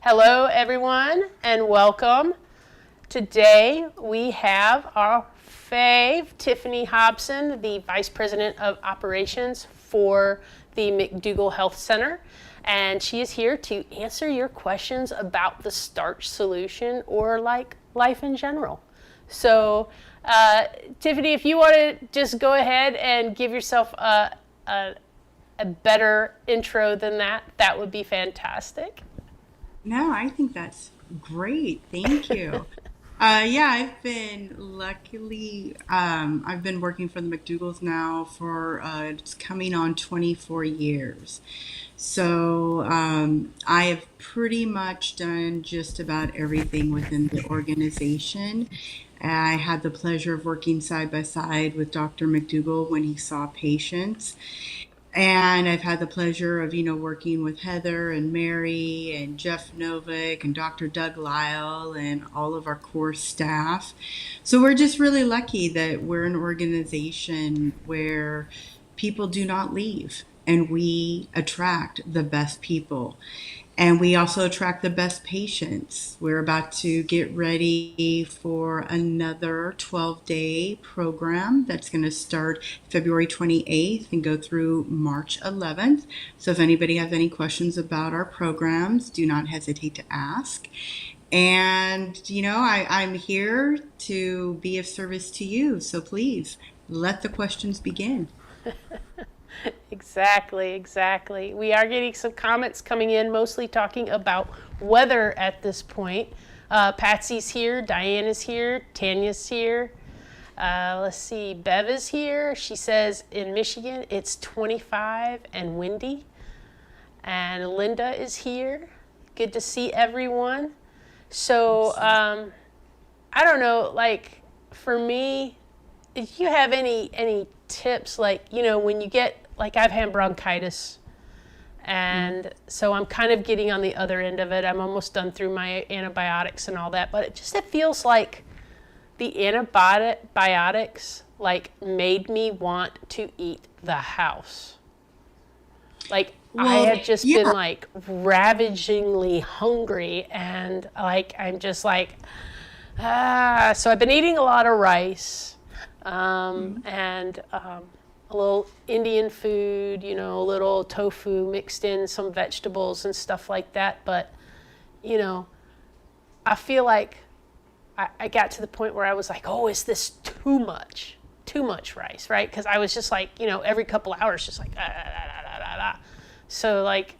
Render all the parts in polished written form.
Hello, everyone, and welcome. Today we have our fave, Tiffany Hobson, the Vice President of Operations for the McDougall Health Center. And she is here to answer your questions about the Starch solution or like life in general. So, Tiffany, if you want to just go ahead and give yourself a better intro than that, that would be fantastic. No, I think that's great. Thank you. Yeah, I've been working for the McDougalls now for it's coming on 24 years. So I have pretty much done just about everything within the organization. I had the pleasure of working side by side with Dr. McDougall when he saw patients. And I've had the pleasure of, working with Heather and Mary and Jeff Novick and Dr. Doug Lyle and all of our core staff. So we're just really lucky that we're an organization where people do not leave and we attract the best people. And we also attract the best patients. We're about to get ready for another 12-day program that's going to start February 28th and go through March 11th. So if anybody has any questions about our programs, do not hesitate to ask. And, I'm here to be of service to you. So please let the questions begin. Exactly. We are getting some comments coming in, mostly talking about weather at this point. Patsy's here, Diana's here, Tanya's here. Let's see, Bev is here. She says in Michigan it's 25 and windy. And Linda is here. Good to see everyone. So, I don't know, like for me, if you have any tips, like, when you get, like I've had bronchitis, and so I'm kind of getting on the other end of it. I'm almost done through my antibiotics and all that, but it feels like the antibiotics like made me want to eat the house. Like I Well, had just been yeah. like ravagingly hungry, and like I'm just like so I've been eating a lot of rice, and a little Indian food, a little tofu mixed in some vegetables and stuff like that. But, you know, I feel like I got to the point where I was like, oh, is this too much? Too much rice, right? Because I was just like, every couple hours, just like, ah, ah, ah, ah, ah. So, like,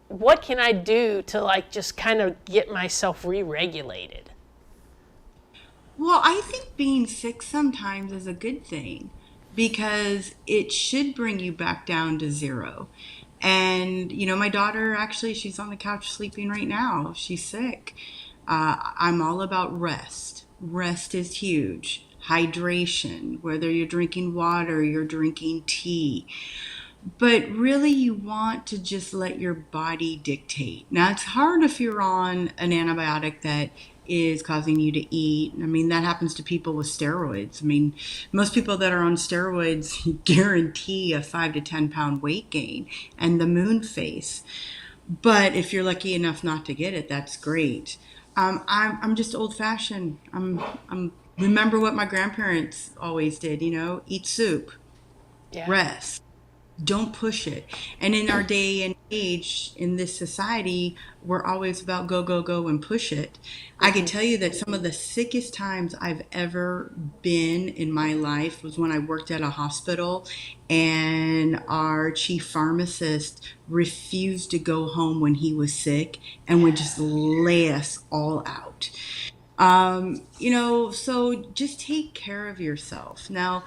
what can I do to, like, just kind of get myself re-regulated? Well, I think being sick sometimes is a good thing because it should bring you back down to zero. And, my daughter actually, she's on the couch sleeping right now. She's sick. I'm all about rest. Rest is huge. Hydration, whether you're drinking water, you're drinking tea. But really, you want to just let your body dictate. Now, it's hard if you're on an antibiotic that is causing you to eat. I mean, that happens to people with steroids. I mean, most people that are on steroids guarantee a 5 to 10 pound weight gain and the moon face. But if you're lucky enough not to get it, that's great. I'm just old fashioned. I'm remember what my grandparents always did. Eat soup, Yeah. rest, don't push it. And in our day and age in this society, we're always about go, go, go and push it. I can tell you that some of the sickest times I've ever been in my life was when I worked at a hospital and our chief pharmacist refused to go home when he was sick and would just lay us all out. So just take care of yourself. Now,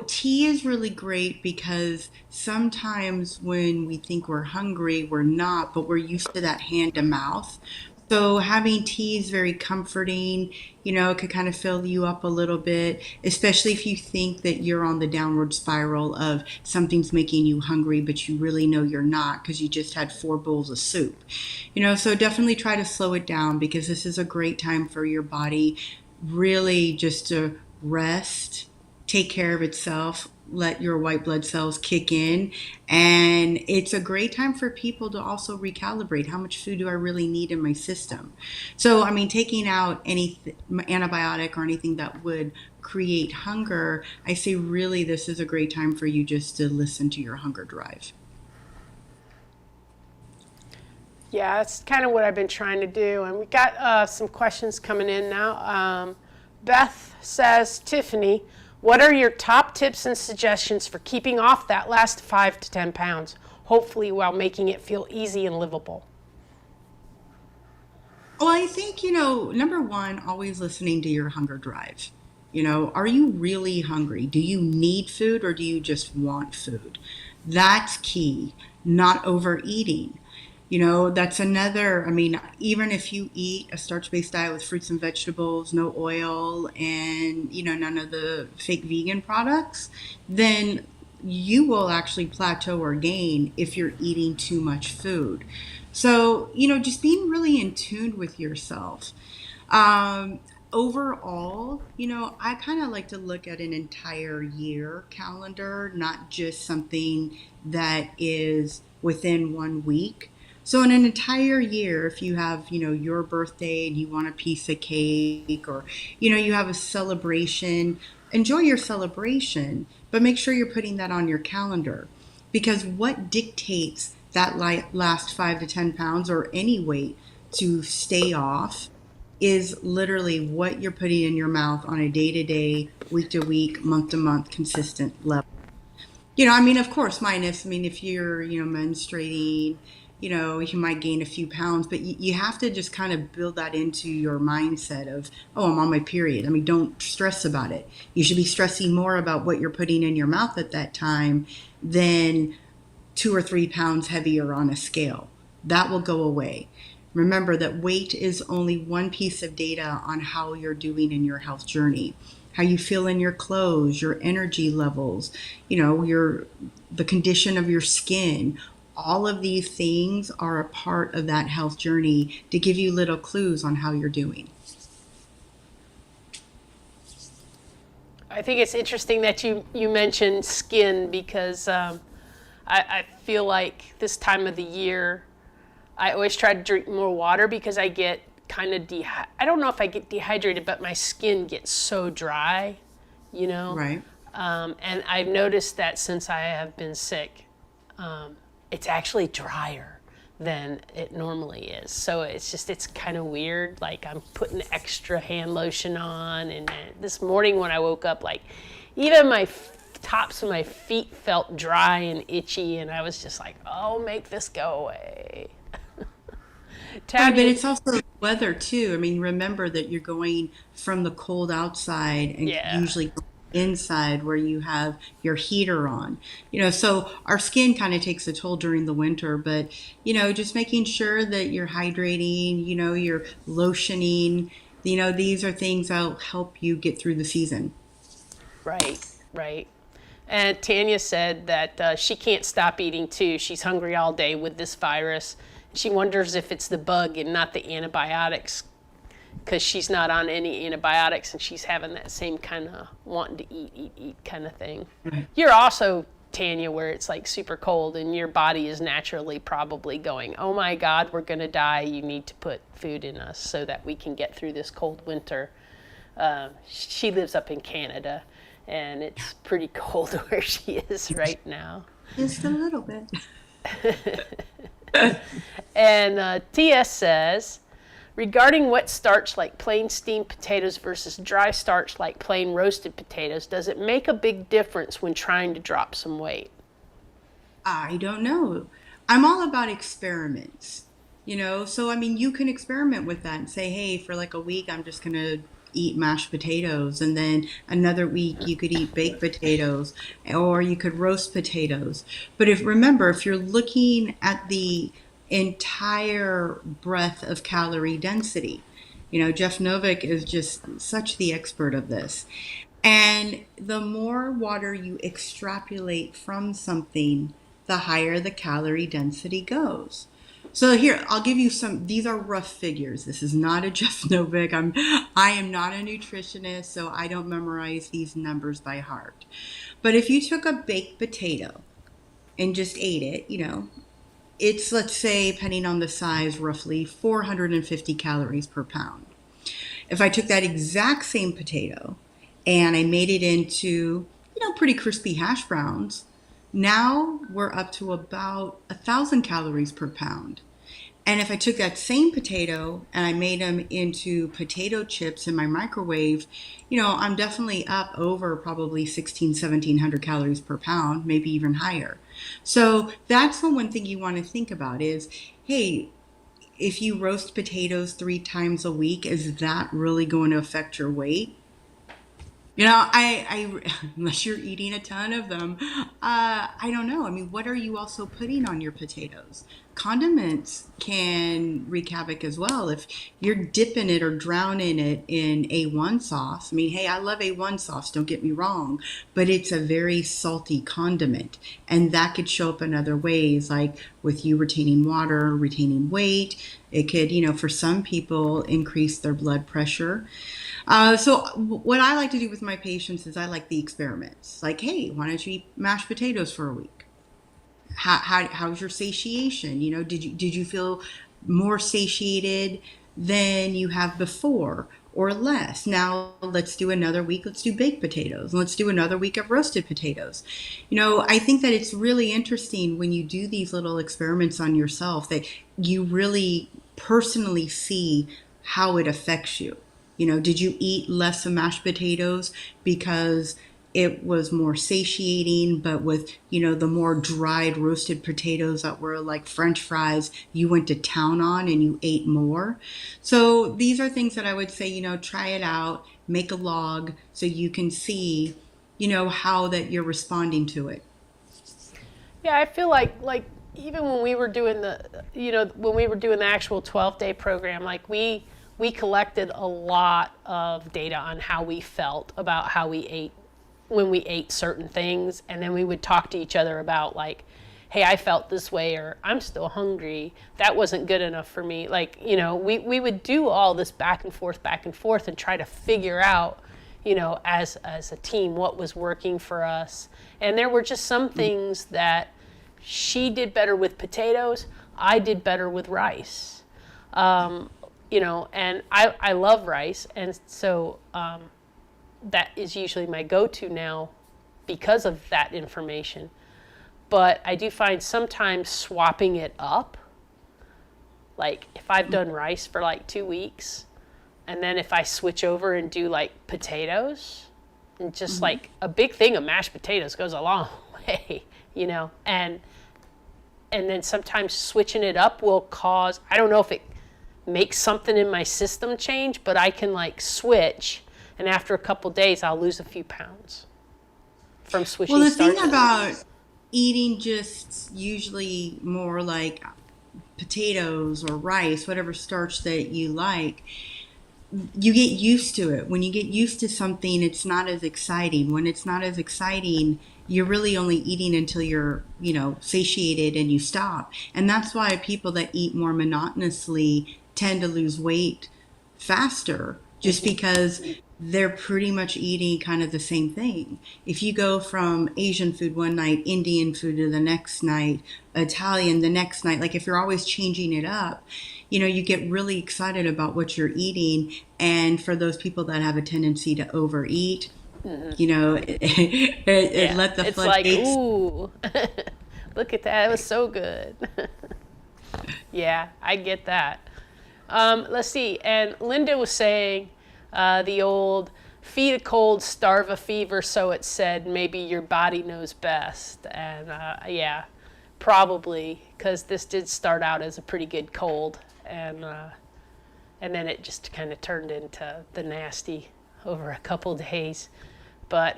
tea is really great because sometimes when we think we're hungry, we're not, but we're used to that hand to mouth. So having tea is very comforting. It could kind of fill you up a little bit, especially if you think that you're on the downward spiral of something's making you hungry, but you really know you're not because you just had 4 bowls of soup. So definitely try to slow it down because this is a great time for your body really just to rest, take care of itself, let your white blood cells kick in. And it's a great time for people to also recalibrate how much food do I really need in my system. So, I mean, taking out any antibiotic or anything that would create hunger, I say really this is a great time for you just to listen to your hunger drive. Yeah, that's kind of what I've been trying to do. And we got some questions coming in now. Beth says, Tiffany, what are your top tips and suggestions for keeping off that last 5 to 10 pounds, hopefully while making it feel easy and livable? Well, I think, number one, always listening to your hunger drive. Are you really hungry? Do you need food or do you just want food? That's key. Not overeating. That's another, I mean, even if you eat a starch-based diet with fruits and vegetables, no oil, and, none of the fake vegan products, then you will actually plateau or gain if you're eating too much food. So, just being really in tune with yourself. Um, Overall, I kind of like to look at an entire year calendar, not just something that is within 1 week. So in an entire year, if you have, your birthday and you want a piece of cake or, you have a celebration, enjoy your celebration, but make sure you're putting that on your calendar because what dictates that last 5 to 10 pounds or any weight to stay off is literally what you're putting in your mouth on a day to day, week to week, month to month, consistent level. I mean, of course, minus, I mean, if you're, menstruating, you might gain a few pounds, but you have to just kind of build that into your mindset of, oh, I'm on my period. I mean, don't stress about it. You should be stressing more about what you're putting in your mouth at that time than 2 or 3 pounds heavier on a scale. That will go away. Remember that weight is only one piece of data on how you're doing in your health journey. How you feel in your clothes, your energy levels, the condition of your skin. All of these things are a part of that health journey to give you little clues on how you're doing. I think it's interesting that you mentioned skin because I feel like this time of the year, I always try to drink more water because I get kind of I don't know if I get dehydrated, but my skin gets so dry, Right. And I've noticed that since I have been sick, it's actually drier than it normally is. So it's kind of weird. Like I'm putting extra hand lotion on, and this morning when I woke up, like even my tops of my feet felt dry and itchy, and I was just like, oh, make this go away. Right, but Tabby, it's also weather too. I mean, remember that you're going from the cold outside and yeah. usually inside where you have your heater on. So our skin kind of takes a toll during the winter, but just making sure that you're hydrating, you're lotioning, these are things that'll help you get through the season. Right, right. And Tanya said that she can't stop eating too. She's hungry all day with this virus. She wonders if it's the bug and not the antibiotics because she's not on any antibiotics and she's having that same kind of wanting to eat kind of thing. Right. You're also, Tanya, where it's like super cold and your body is naturally probably going, oh my God, we're going to die. You need to put food in us so that we can get through this cold winter. She lives up in Canada and it's pretty cold where she is right now. Just a little bit. And TS says, regarding wet starch like plain steamed potatoes versus dry starch like plain roasted potatoes, does it make a big difference when trying to drop some weight? I don't know. I'm all about experiments, so I mean, you can experiment with that and say, hey, for like a week, I'm just going to eat mashed potatoes. And then another week, you could eat baked potatoes or you could roast potatoes. But remember, if you're looking at the entire breadth of calorie density, Jeff Novick is just such the expert of this. And the more water you extrapolate from something, the higher the calorie density goes. So here, I'll give you some. These are rough figures. This is not a Jeff Novick. I am not a nutritionist, so I don't memorize these numbers by heart. But if you took a baked potato and just ate it, it's, let's say, depending on the size, roughly 450 calories per pound. If I took that exact same potato and I made it into, pretty crispy hash browns, now we're up to about 1,000 calories per pound. And if I took that same potato and I made them into potato chips in my microwave, I'm definitely up over probably 1,700 calories per pound, maybe even higher. So that's the one thing you want to think about is, hey, if you roast potatoes 3 times a week, is that really going to affect your weight? Unless you're eating a ton of them, I don't know. I mean, what are you also putting on your potatoes? Condiments can wreak havoc as well. If you're dipping it or drowning it in A1 sauce, I mean, hey, I love A1 sauce, don't get me wrong, but it's a very salty condiment. And that could show up in other ways, like with you retaining water, retaining weight. It could, for some people, increase their blood pressure. So what I like to do with my patients is I like the experiments. Like, hey, why don't you eat mashed potatoes for a week? How's your satiation? Did you feel more satiated than you have before or less? Now let's do another week. Let's do baked potatoes. Let's do another week of roasted potatoes. I think that it's really interesting when you do these little experiments on yourself that you really personally see how it affects you. Did you eat less of mashed potatoes because it was more satiating, but with, the more dried roasted potatoes that were like French fries, you went to town on and you ate more? So these are things that I would say, try it out, make a log so you can see, how that you're responding to it. Yeah, I feel like even when we were doing the actual 12-day program, like we collected a lot of data on how we felt about how we ate when we ate certain things, and then we would talk to each other about like, hey, I felt this way, or I'm still hungry, that wasn't good enough for me. Like, we would do all this back and forth and try to figure out, as a team, what was working for us. And there were just some things that she did better with potatoes, I did better with rice. And I love rice, and so that is usually my go-to now because of that information. But I do find sometimes swapping it up, like if I've done rice for like 2 weeks, and then if I switch over and do like potatoes, and just like a big thing of mashed potatoes goes a long way, and then sometimes switching it up will cause, I don't know if it makes something in my system change, but I can like switch, and after a couple days I'll lose a few pounds from switching. Well, the starches. thing about eating just usually more like potatoes or rice, whatever starch that you like, you get used to it. When you get used to something, it's not as exciting. When it's not as exciting, you're really only eating until you're, satiated and you stop. And that's why people that eat more monotonously tend to lose weight faster, just because they're pretty much eating kind of the same thing. If you go from Asian food one night, Indian food to the next night, Italian the next night, like if you're always changing it up, you get really excited about what you're eating. And for those people that have a tendency to overeat, it let the it's floodgates. Like, ooh, look at that, it was so good. Yeah, I get that. Let's see, and Linda was saying the old feed a cold, starve a fever, so it said, maybe your body knows best. And yeah, probably, because this did start out as a pretty good cold, and then it just kind of turned into the nasty over a couple days. But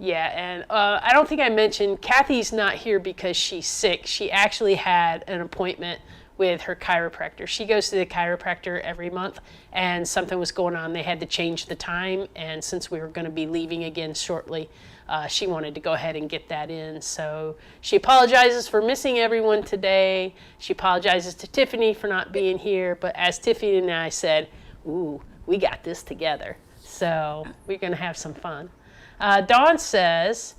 yeah, and I don't think I mentioned, Kathy's not here because she's sick. She actually had an appointment with her chiropractor. She goes to the chiropractor every month, and something was going on. They had to change the time, and since we were going to be leaving again shortly, she wanted to go ahead and get that in. So she apologizes for missing everyone today. She apologizes to Tiffany for not being here. But as Tiffany and I said, ooh, we got this together. So we're going to have some fun. Dawn says,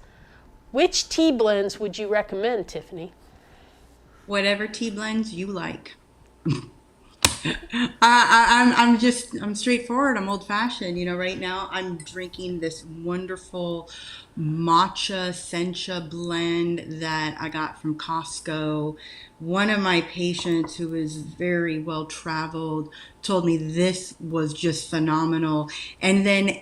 which tea blends would you recommend, Tiffany? Whatever tea blends you like. I'm straightforward. I'm old fashioned. Right now I'm drinking this wonderful matcha sencha blend that I got from Costco. One of my patients who is very well traveled told me this was just phenomenal. And then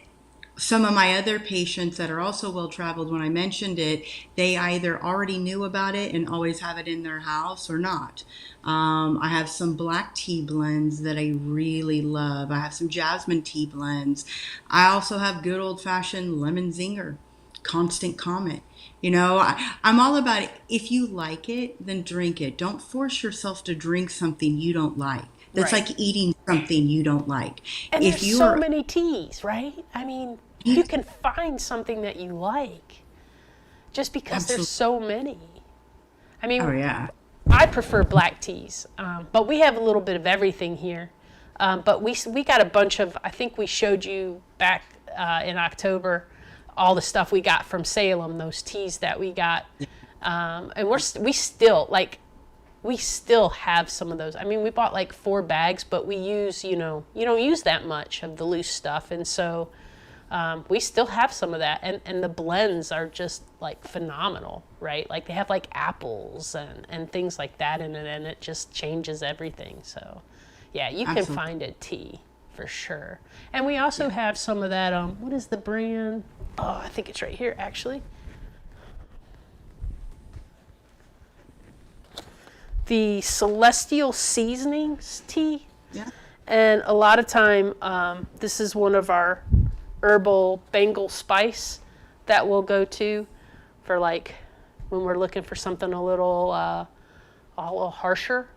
some of my other patients that are also well traveled, when I mentioned it, they either already knew about it and always have it in their house or not. I have some black tea blends that I really love. I have some jasmine tea blends. I also have good old fashioned lemon zinger, constant comment. I'm all about it. If you like it, then drink it. Don't force yourself to drink something you don't like. That's Right. like eating something you don't like. And If there's you so are, many teas, right? I mean, you can find something that you like just because there's absolutely, so many. I oh mean, yeah. I prefer black teas, but we have a little bit of everything here. But we got a bunch of. I think we showed you back in October all the stuff we got from Salem, those teas that we got, and we still have some of those. I mean, we bought like 4 bags, but we use you don't use that much of the loose stuff, and so. We still have some of that, and the blends are just like phenomenal, right? Like they have like apples and things like that in it, and it just changes everything. So, yeah, you can Absolutely. find a tea for sure. And we also have some of that. What is the brand? Oh, I think it's right here actually. The Celestial Seasonings tea. Yeah. And a lot of time, this is one of our herbal Bengal spice that we'll go to for like when we're looking for something a little harsher,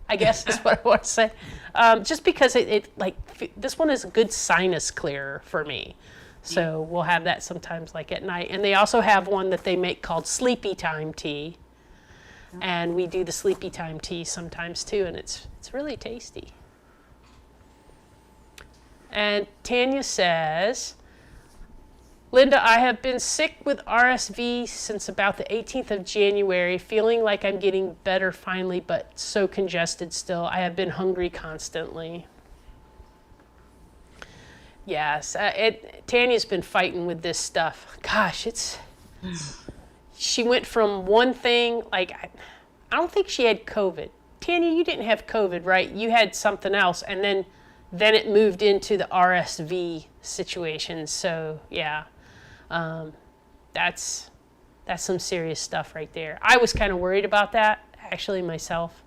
I guess is what I want to say. Just because this one is a good sinus clearer for me. So we'll have that sometimes like at night. And they also have one that they make called Sleepy Time tea. And we do the Sleepy Time tea sometimes too, and it's really tasty. And Tanya says, Linda, I have been sick with RSV since about the 18th of January, feeling like I'm getting better finally, but so congested still. I have been hungry constantly. Yes, Tanya's been fighting with this stuff. Gosh, she went from one thing, like, I don't think she had COVID. Tanya, you didn't have COVID, right? You had something else, and then it moved into the RSV situation. So yeah, that's some serious stuff right there. I was kind of worried about that actually myself,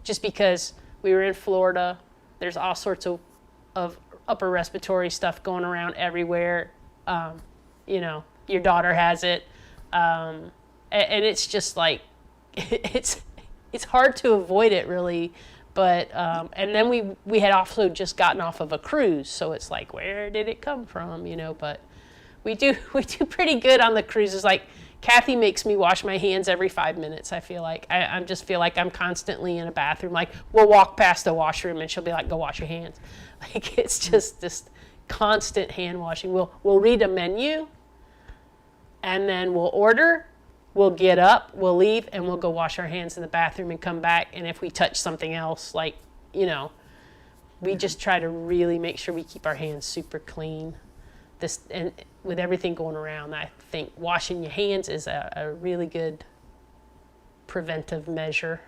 just because we were in Florida. There's all sorts of upper respiratory stuff going around everywhere. Your daughter has it, and it's just like it's hard to avoid it really. But and then we had also just gotten off of a cruise, so it's like, where did it come from, But we do pretty good on the cruises. Like Kathy makes me wash my hands every 5 minutes. I feel like I just feel like I'm constantly in a bathroom. Like we'll walk past a washroom and she'll be like, "Go wash your hands." Like it's just this constant hand washing. We'll read a menu, and then we'll order. We'll get up, we'll leave, and we'll go wash our hands in the bathroom and come back. And if we touch something else, we just try to really make sure we keep our hands super clean. And with everything going around, I think washing your hands is a really good preventive measure.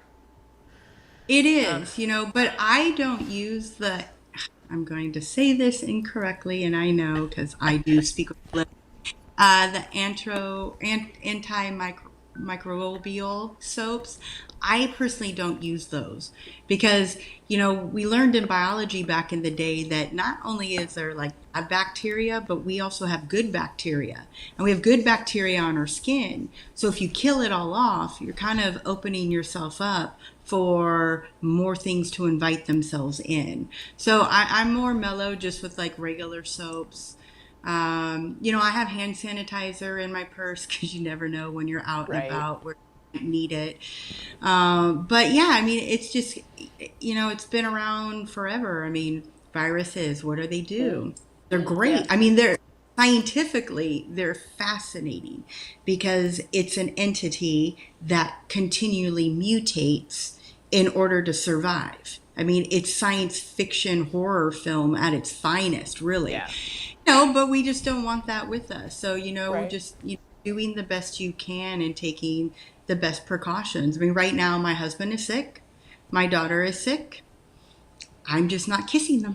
It is, but I don't use I'm going to say this incorrectly, and I know because I do speak with the antimicrobial soaps. I personally don't use those because, we learned in biology back in the day that not only is there like a bacteria, but we also have good bacteria. And we have good bacteria on our skin. So if you kill it all off, you're kind of opening yourself up for more things to invite themselves in. So I'm more mellow just with like regular soaps. I have hand sanitizer in my purse because you never know when you're out and Right. about where you need it. But yeah, I mean, it's just, it's been around forever. I mean, viruses, what do they do? They're Yeah. great. I mean, they're scientifically, they're fascinating because it's an entity that continually mutates in order to survive. I mean, it's science fiction horror film at its finest, really. Yeah. No, but we just don't want that with us. So, Right. just doing the best you can and taking the best precautions. I mean, right now, my husband is sick, my daughter is sick. I'm just not kissing them.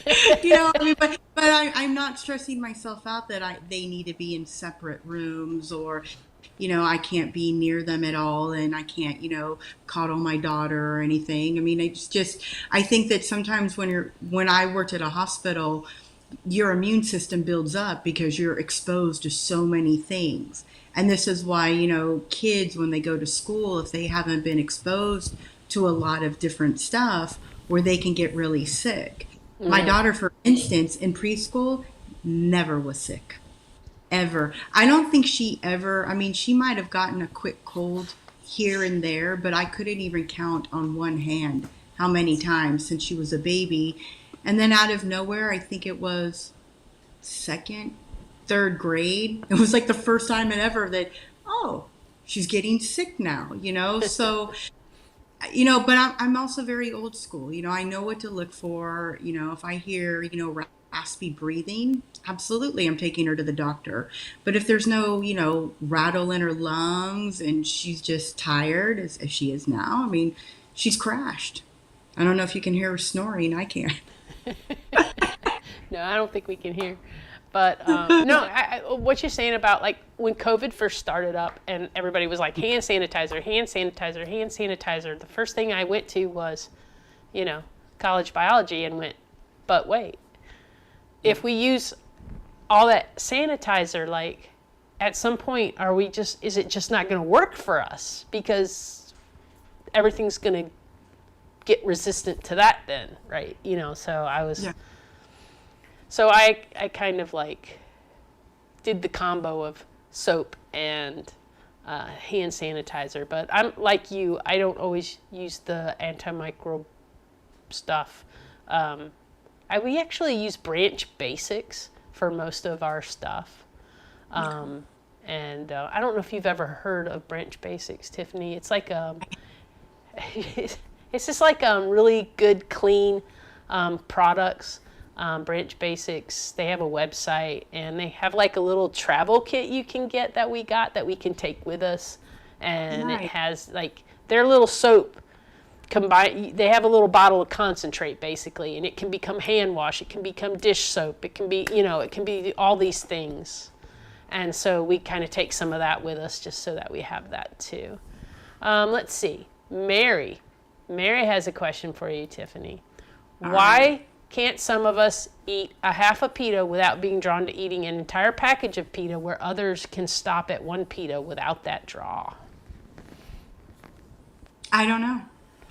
I mean, but I'm not stressing myself out that they need to be in separate rooms or, I can't be near them at all and I can't, coddle my daughter or anything. I mean, I think that sometimes when I worked at a hospital, your immune system builds up because you're exposed to so many things. And this is why, kids, when they go to school, if they haven't been exposed to a lot of different stuff, where they can get really sick. My Hmm. daughter, for instance, in preschool, never was sick. Ever. I don't think she ever, I mean, she might have gotten a quick cold here and there, but I couldn't even count on one hand how many times since she was a baby. And then out of nowhere, I think it was second, third grade. It was like the first time ever that, oh, she's getting sick now, So, but I'm also very old school. I know what to look for. If I hear, raspy breathing, absolutely, I'm taking her to the doctor. But if there's no, rattle in her lungs and she's just tired, as she is now, I mean, she's crashed. I don't know if you can hear her snoring. I can. No, I don't think we can hear. But no, what you're saying about like when COVID first started up and everybody was like hand sanitizer, hand sanitizer, hand sanitizer. The first thing I went to was, you know, college biology and went, but wait, if we use all that sanitizer, like at some point, is it just not going to work for us because everything's going to get resistant to that then, right? Yeah. So I kind of like did the combo of soap and hand sanitizer. But I'm like you, I don't always use the antimicrobial stuff. We actually use Branch Basics for most of our stuff. Okay. And I don't know if you've ever heard of Branch Basics, Tiffany. It's like it's just like really good, clean products. Branch Basics. They have a website and they have like a little travel kit you can get that we got that we can take with us, and it Nice. has like their little soap combine. They have a little bottle of concentrate basically, and it can become hand wash. It can become dish soap. It can be it can be all these things, and so we kind of take some of that with us just so that we have that too. Let's see, Mary. Mary has a question for you, Tiffany. All right. Why can't some of us eat a half a pita without being drawn to eating an entire package of pita where others can stop at one pita without that draw? I don't know.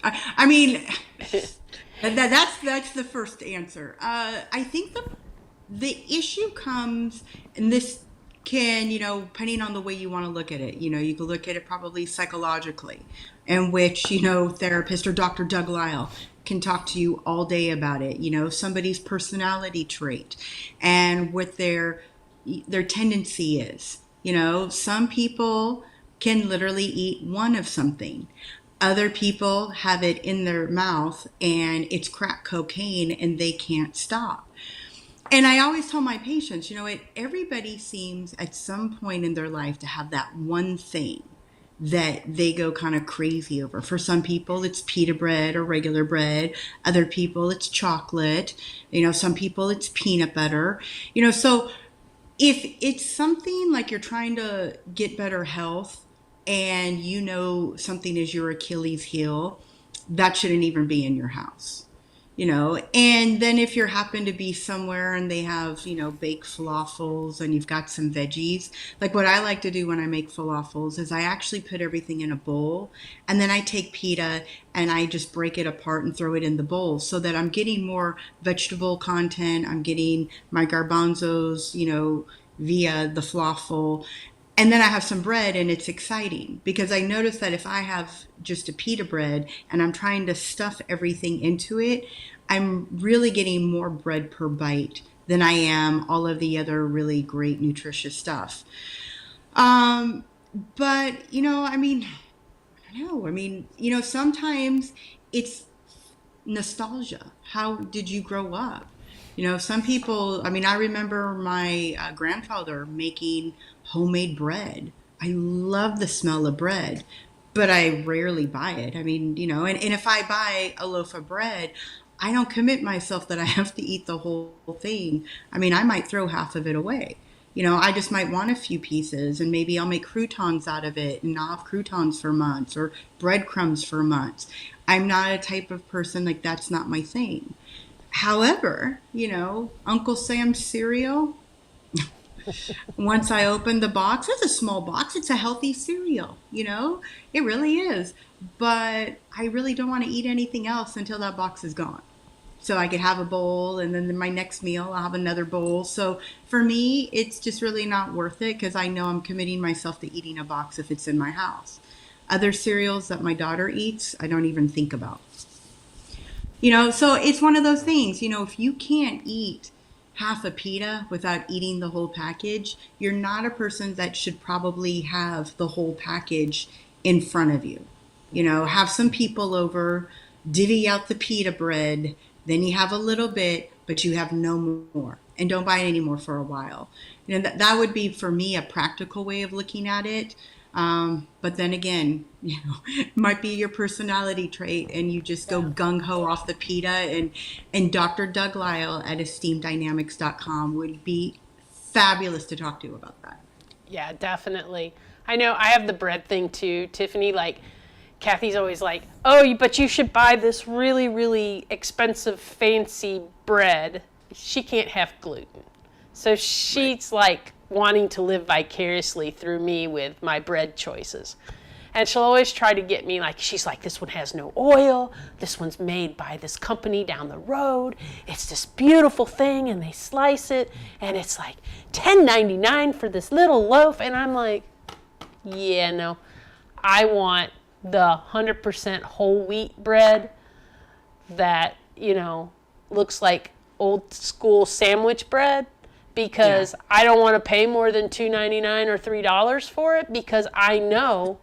I mean, that's the first answer. I think the issue comes, and this can, depending on the way you want to look at it, you can look at it probably psychologically, in which, therapist or Dr. Doug Lyle can talk to you all day about it, somebody's personality trait and what their tendency is. Some people can literally eat one of something. Other people have it in their mouth and it's crack cocaine and they can't stop. And I always tell my patients, everybody seems at some point in their life to have that one thing that they go kind of crazy over. For some people, it's pita bread or regular bread. Other people, it's chocolate. Some people, it's peanut butter. So if it's something like you're trying to get better health and something is your Achilles heel, that shouldn't even be in your house. And then if you happen to be somewhere and they have, baked falafels and you've got some veggies, like what I like to do when I make falafels is I actually put everything in a bowl and then I take pita and I just break it apart and throw it in the bowl so that I'm getting more vegetable content. I'm getting my garbanzos, via the falafel. And then I have some bread and it's exciting because I notice that if I have just a pita bread and I'm trying to stuff everything into it, I'm really getting more bread per bite than I am all of the other really great nutritious stuff. Um, but, I don't know. Sometimes it's nostalgia. How did you grow up? Some people, I remember my grandfather making homemade bread. I love the smell of bread, but I rarely buy it. And if I buy a loaf of bread, I don't commit myself that I have to eat the whole thing. I might throw half of it away. I just might want a few pieces and maybe I'll make croutons out of it and I'll have croutons for months or breadcrumbs for months. I'm not a type of person like that's not my thing. However, Uncle Sam's cereal, once I open the box, it's a small box, it's a healthy cereal. It really is. But I really don't want to eat anything else until that box is gone. So I could have a bowl and then my next meal I'll have another bowl. So for me, it's just really not worth it because I know I'm committing myself to eating a box if it's in my house. Other cereals that my daughter eats, I don't even think about. So it's one of those things, if you can't eat half a pita without eating the whole package, you're not a person that should probably have the whole package in front of you. Have some people over, divvy out the pita bread, then you have a little bit, but you have no more. And don't buy any more for a while. That would be for me a practical way of looking at it. But then again, it might be your personality trait and you just go gung ho off the pita and Dr. Doug Lyle at esteemeddynamics.com would be fabulous to talk to about that. Yeah, definitely. I know I have the bread thing too, Tiffany. Like, Kathy's always like, oh, but you should buy this really, really expensive, fancy bread. She can't have gluten. So she's like wanting to live vicariously through me with my bread choices. And she'll always try to get me she's like, this one has no oil. This one's made by this company down the road. It's this beautiful thing and they slice it and it's like $10.99 for this little loaf. And I'm like, yeah, no, I want the 100% whole wheat bread that, looks like old school sandwich bread because I don't want to pay more than $2.99 or $3 for it because I know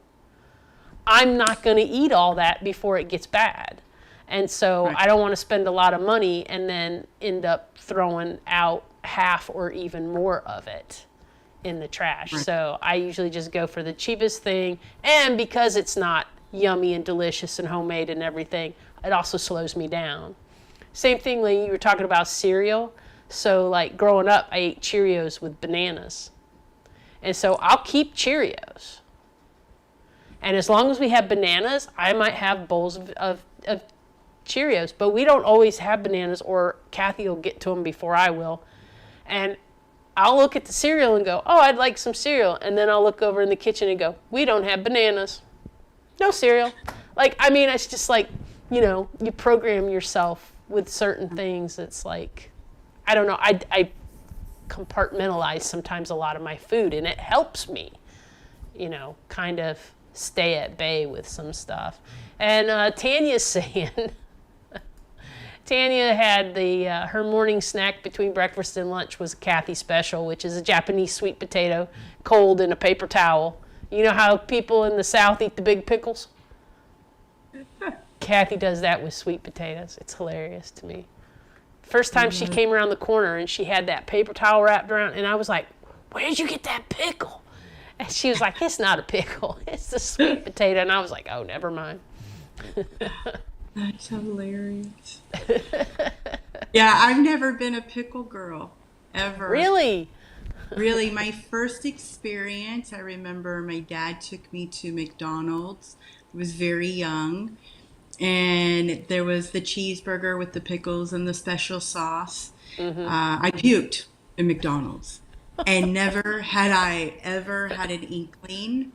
I'm not going to eat all that before it gets bad. And so I don't want to spend a lot of money and then end up throwing out half or even more of it in the trash. So I usually just go for the cheapest thing. And because it's not yummy and delicious and homemade and everything, it also slows me down. Same thing when you were talking about cereal. So growing up, I ate Cheerios with bananas. And so I'll keep Cheerios. And as long as we have bananas, I might have bowls of Cheerios. But we don't always have bananas, or Kathy will get to them before I will. And I'll look at the cereal and go, oh, I'd like some cereal. And then I'll look over in the kitchen and go, we don't have bananas. No cereal. It's just you program yourself with certain things. It's I don't know. I compartmentalize sometimes a lot of my food, and it helps me, kind of stay at bay with some stuff. And Tanya's saying, Tanya had her morning snack between breakfast and lunch was Kathy special, which is a Japanese sweet potato cold in a paper towel. You know how people in the South eat the big pickles? Kathy does that with sweet potatoes. It's hilarious to me. First time she came around the corner and she had that paper towel wrapped around, and I was like, where did you get that pickle? And she was like, it's not a pickle. It's a sweet potato. And I was like, oh, never mind. That's hilarious. Yeah, I've never been a pickle girl, ever. Really? Really, my first experience, I remember my dad took me to McDonald's. I was very young. and there was the cheeseburger with the pickles and the special sauce. Mm-hmm. I puked in McDonald's, and never had I ever had an inkling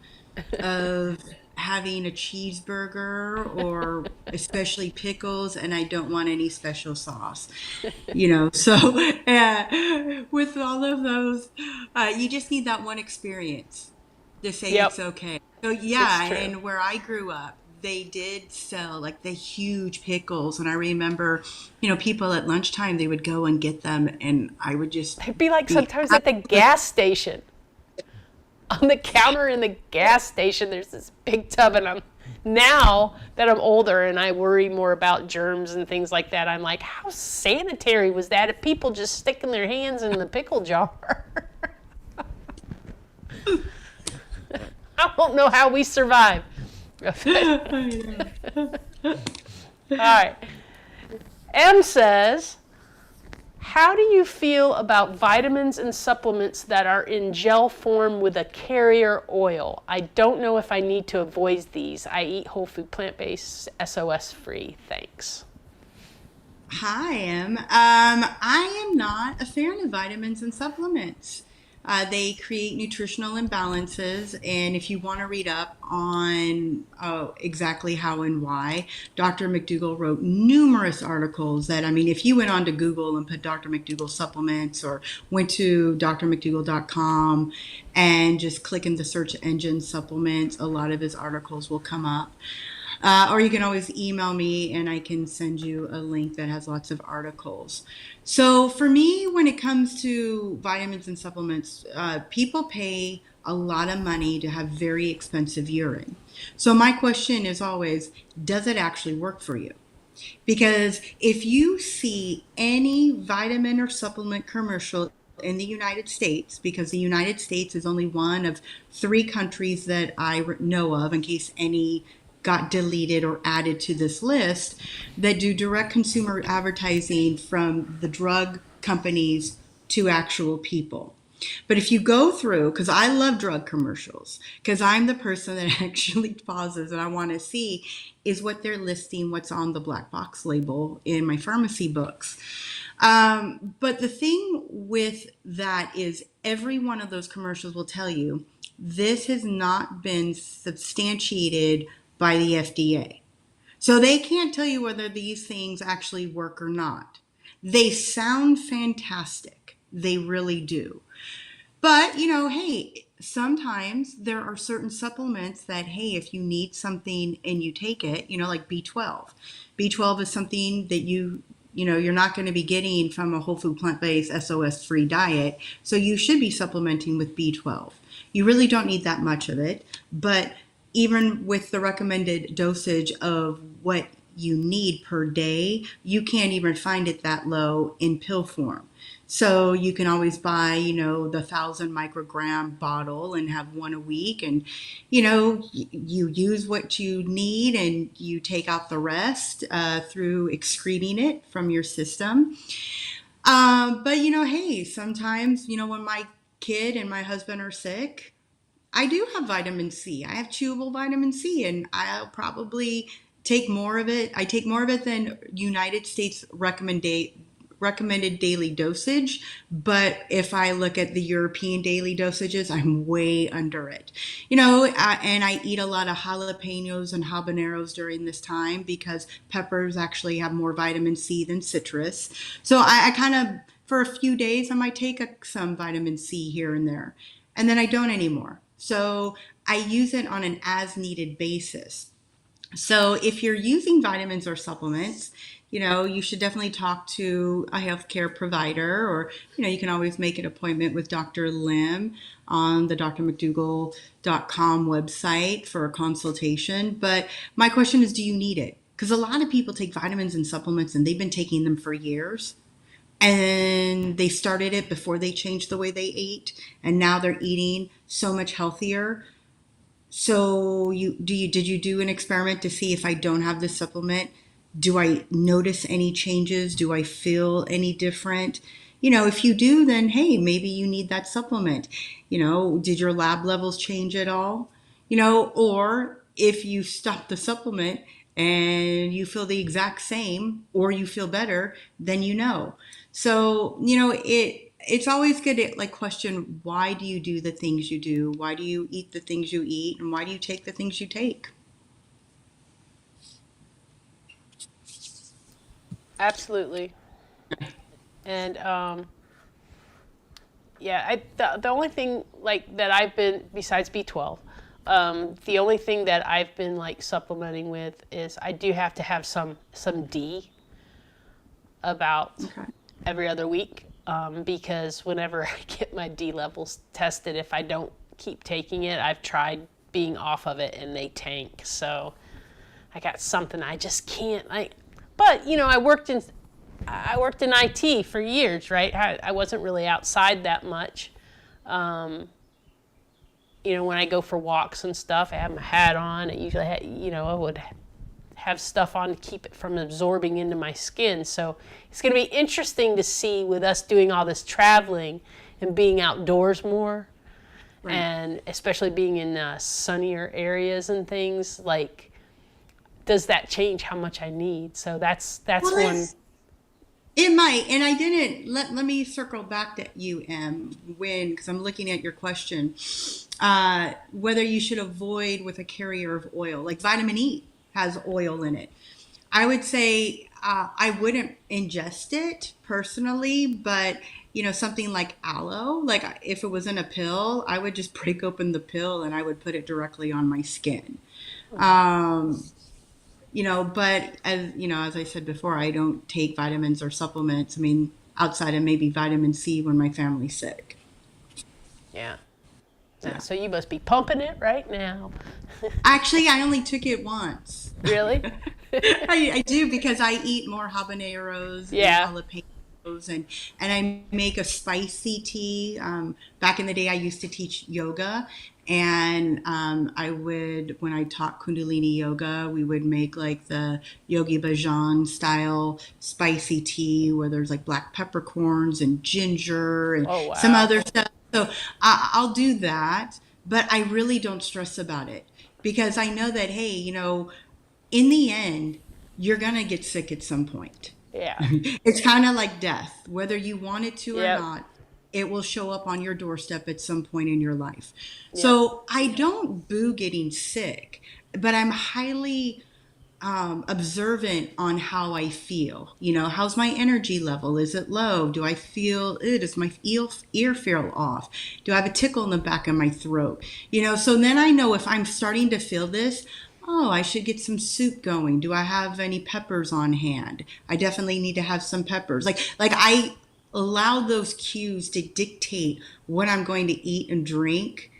of having a cheeseburger or especially pickles, and I don't want any special sauce. So with all of those, you just need that one experience to say Yep, it's okay. So it's yeah, true. and where I grew up, they did sell like the huge pickles, and I remember, people at lunchtime they would go and get them, and I would just It'd be like be sometimes at the absolutely. gas station. On the counter in the gas station, there's this big tub, and now that I'm older and I worry more about germs and things like that, I'm like, how sanitary was that? If people just sticking their hands in the pickle jar. I don't know how we survive. All I know. right. M says, how do you feel about vitamins and supplements that are in gel form with a carrier oil? I don't know if I need to avoid these. I eat whole food plant-based, SOS free. Thanks. Hi, Em. I am not a fan of vitamins and supplements. They create nutritional imbalances, and if you want to read up on exactly how and why, Dr. McDougall wrote numerous articles that, I mean, if you went on to Google and put Dr. McDougall supplements or went to drmcdougall.com and just click in the search engine supplements, a lot of his articles will come up. Or you can always email me and I can send you a link that has lots of articles. So for me, when it comes to vitamins and supplements, people pay a lot of money to have very expensive urine. So my question is always, does it actually work for you? Because if you see any vitamin or supplement commercial in the United States, because the United States is only one of three countries that I know of, in case any got deleted or added to this list, that do direct consumer advertising from the drug companies to actual people. But if you go through, because I love drug commercials, because I'm the person that actually pauses and I want to see is what they're listing, what's on the black box label in my pharmacy books. But the thing with that is every one of those commercials will tell you this has not been substantiated by the FDA. So they can't tell you whether these things actually work or not. They sound fantastic. They really do. But, hey, sometimes there are certain supplements that, hey, if you need something and you take it, like B12. B12 is something that you're not going to be getting from a whole food plant-based SOS free diet. So you should be supplementing with B12. You really don't need that much of it, but even with the recommended dosage of what you need per day, you can't even find it that low in pill form. So you can always buy, the 1,000 microgram bottle and have one a week. And, you use what you need and you take out the rest through excreting it from your system. But, hey, sometimes, when my kid and my husband are sick, I do have vitamin C. I have chewable vitamin C, and I'll probably take more of it. I take more of it than United States recommended daily dosage. But if I look at the European daily dosages, I'm way under it. And I eat a lot of jalapenos and habaneros during this time because peppers actually have more vitamin C than citrus. So I kind of, for a few days, I might take some vitamin C here and there, and then I don't anymore. So I use it on an as needed basis. So if you're using vitamins or supplements, you should definitely talk to a healthcare provider, or, you can always make an appointment with Dr. Lim on the drmcdougall.com website for a consultation. But my question is, do you need it? Because a lot of people take vitamins and supplements and they've been taking them for years. And they started it before they changed the way they ate, and now they're eating so much healthier. So did you do an experiment to see if I don't have this supplement? Do I notice any changes? Do I feel any different? If you do, then hey, maybe you need that supplement. Did your lab levels change at all? Or if you stop the supplement and you feel the exact same or you feel better, then you know. So, it's always good to like question, why do you do the things you do? Why do you eat the things you eat? And why do you take the things you take? Absolutely. And yeah, the only thing like that I've been besides B12, the only thing that I've been like supplementing with is I do have to have some D about Okay. every other week, because whenever I get my D levels tested, if I don't keep taking it, I've tried being off of it and they tank. So I got something I just can't. But I worked in IT for years, right? I wasn't really outside that much. When I go for walks and stuff, I have my hat on. I usually, I would have stuff on to keep it from absorbing into my skin. So it's going to be interesting to see with us doing all this traveling and being outdoors more, Right. and especially being in sunnier areas and things. Like, does that change how much I need? So that's Well, one. it might, and I didn't let me circle back to you, because I'm looking at your question, whether you should avoid with a carrier of oil, like vitamin E has oil in it. I would say I wouldn't ingest it personally, but something like aloe, like if it was in a pill, I would just break open the pill and I would put it directly on my skin. Um, but as I said before, I don't take vitamins or supplements. I mean, outside of maybe vitamin C when my family's sick. Yeah. Yeah. So you must be pumping it right now. Actually, I only took it once. Really? I do, because I eat more habaneros and Yeah. jalapenos, and I make a spicy tea. Back in the day, I used to teach yoga, and when I taught Kundalini yoga, we would make like the Yogi Bhajan style spicy tea where there's like black peppercorns and ginger and Oh, some wow. other stuff. So I'll do that, but I really don't stress about it, because I know that, hey, in the end, you're going to get sick at some point. Yeah. It's kind of like death. Whether you want it to or Yep. not, it will show up on your doorstep at some point in your life. Yep. So I don't boo getting sick, but I'm highly observant on how I feel. How's my energy level? Is it low? Do I feel it? Does my ear feel off? Do I have a tickle in the back of my throat? So then I know if I'm starting to feel this, oh, I should get some soup going. Do I have any peppers on hand? I definitely need to have some peppers. Like I allow those cues to dictate what I'm going to eat and drink,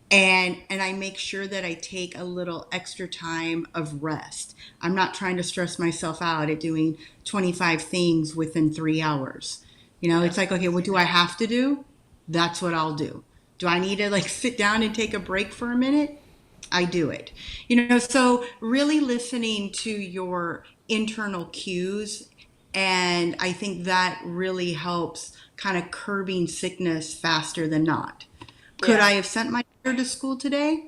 and I make sure that I take a little extra time of rest. I'm not trying to stress myself out at doing 25 things within 3 hours. Yeah. It's like, okay, what do I have to do? That's what I'll do. Do I need to like sit down and take a break for a minute? I do it. So really listening to your internal cues. And I think that really helps kind of curbing sickness faster than not. Could Yeah. I have sent my daughter to school today?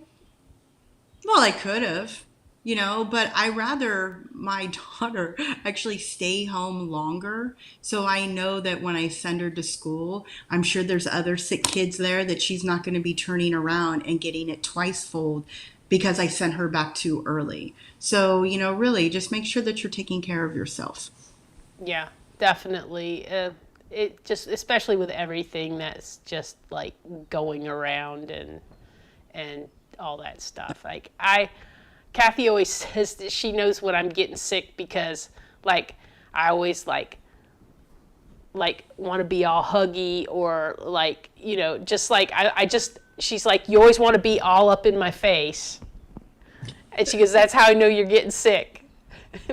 Well, I could have, but I rather my daughter actually stay home longer. So I know that when I send her to school, I'm sure there's other sick kids there that she's not going to be turning around and getting it twice fold because I sent her back too early. So, really just make sure that you're taking care of yourself. Yeah. Definitely. It just, especially with everything that's just like going around and all that stuff. Kathy always says that she knows when I'm getting sick because like I always like want to be all huggy or like, just like I just, she's like, you always want to be all up in my face. And she goes, that's how I know you're getting sick.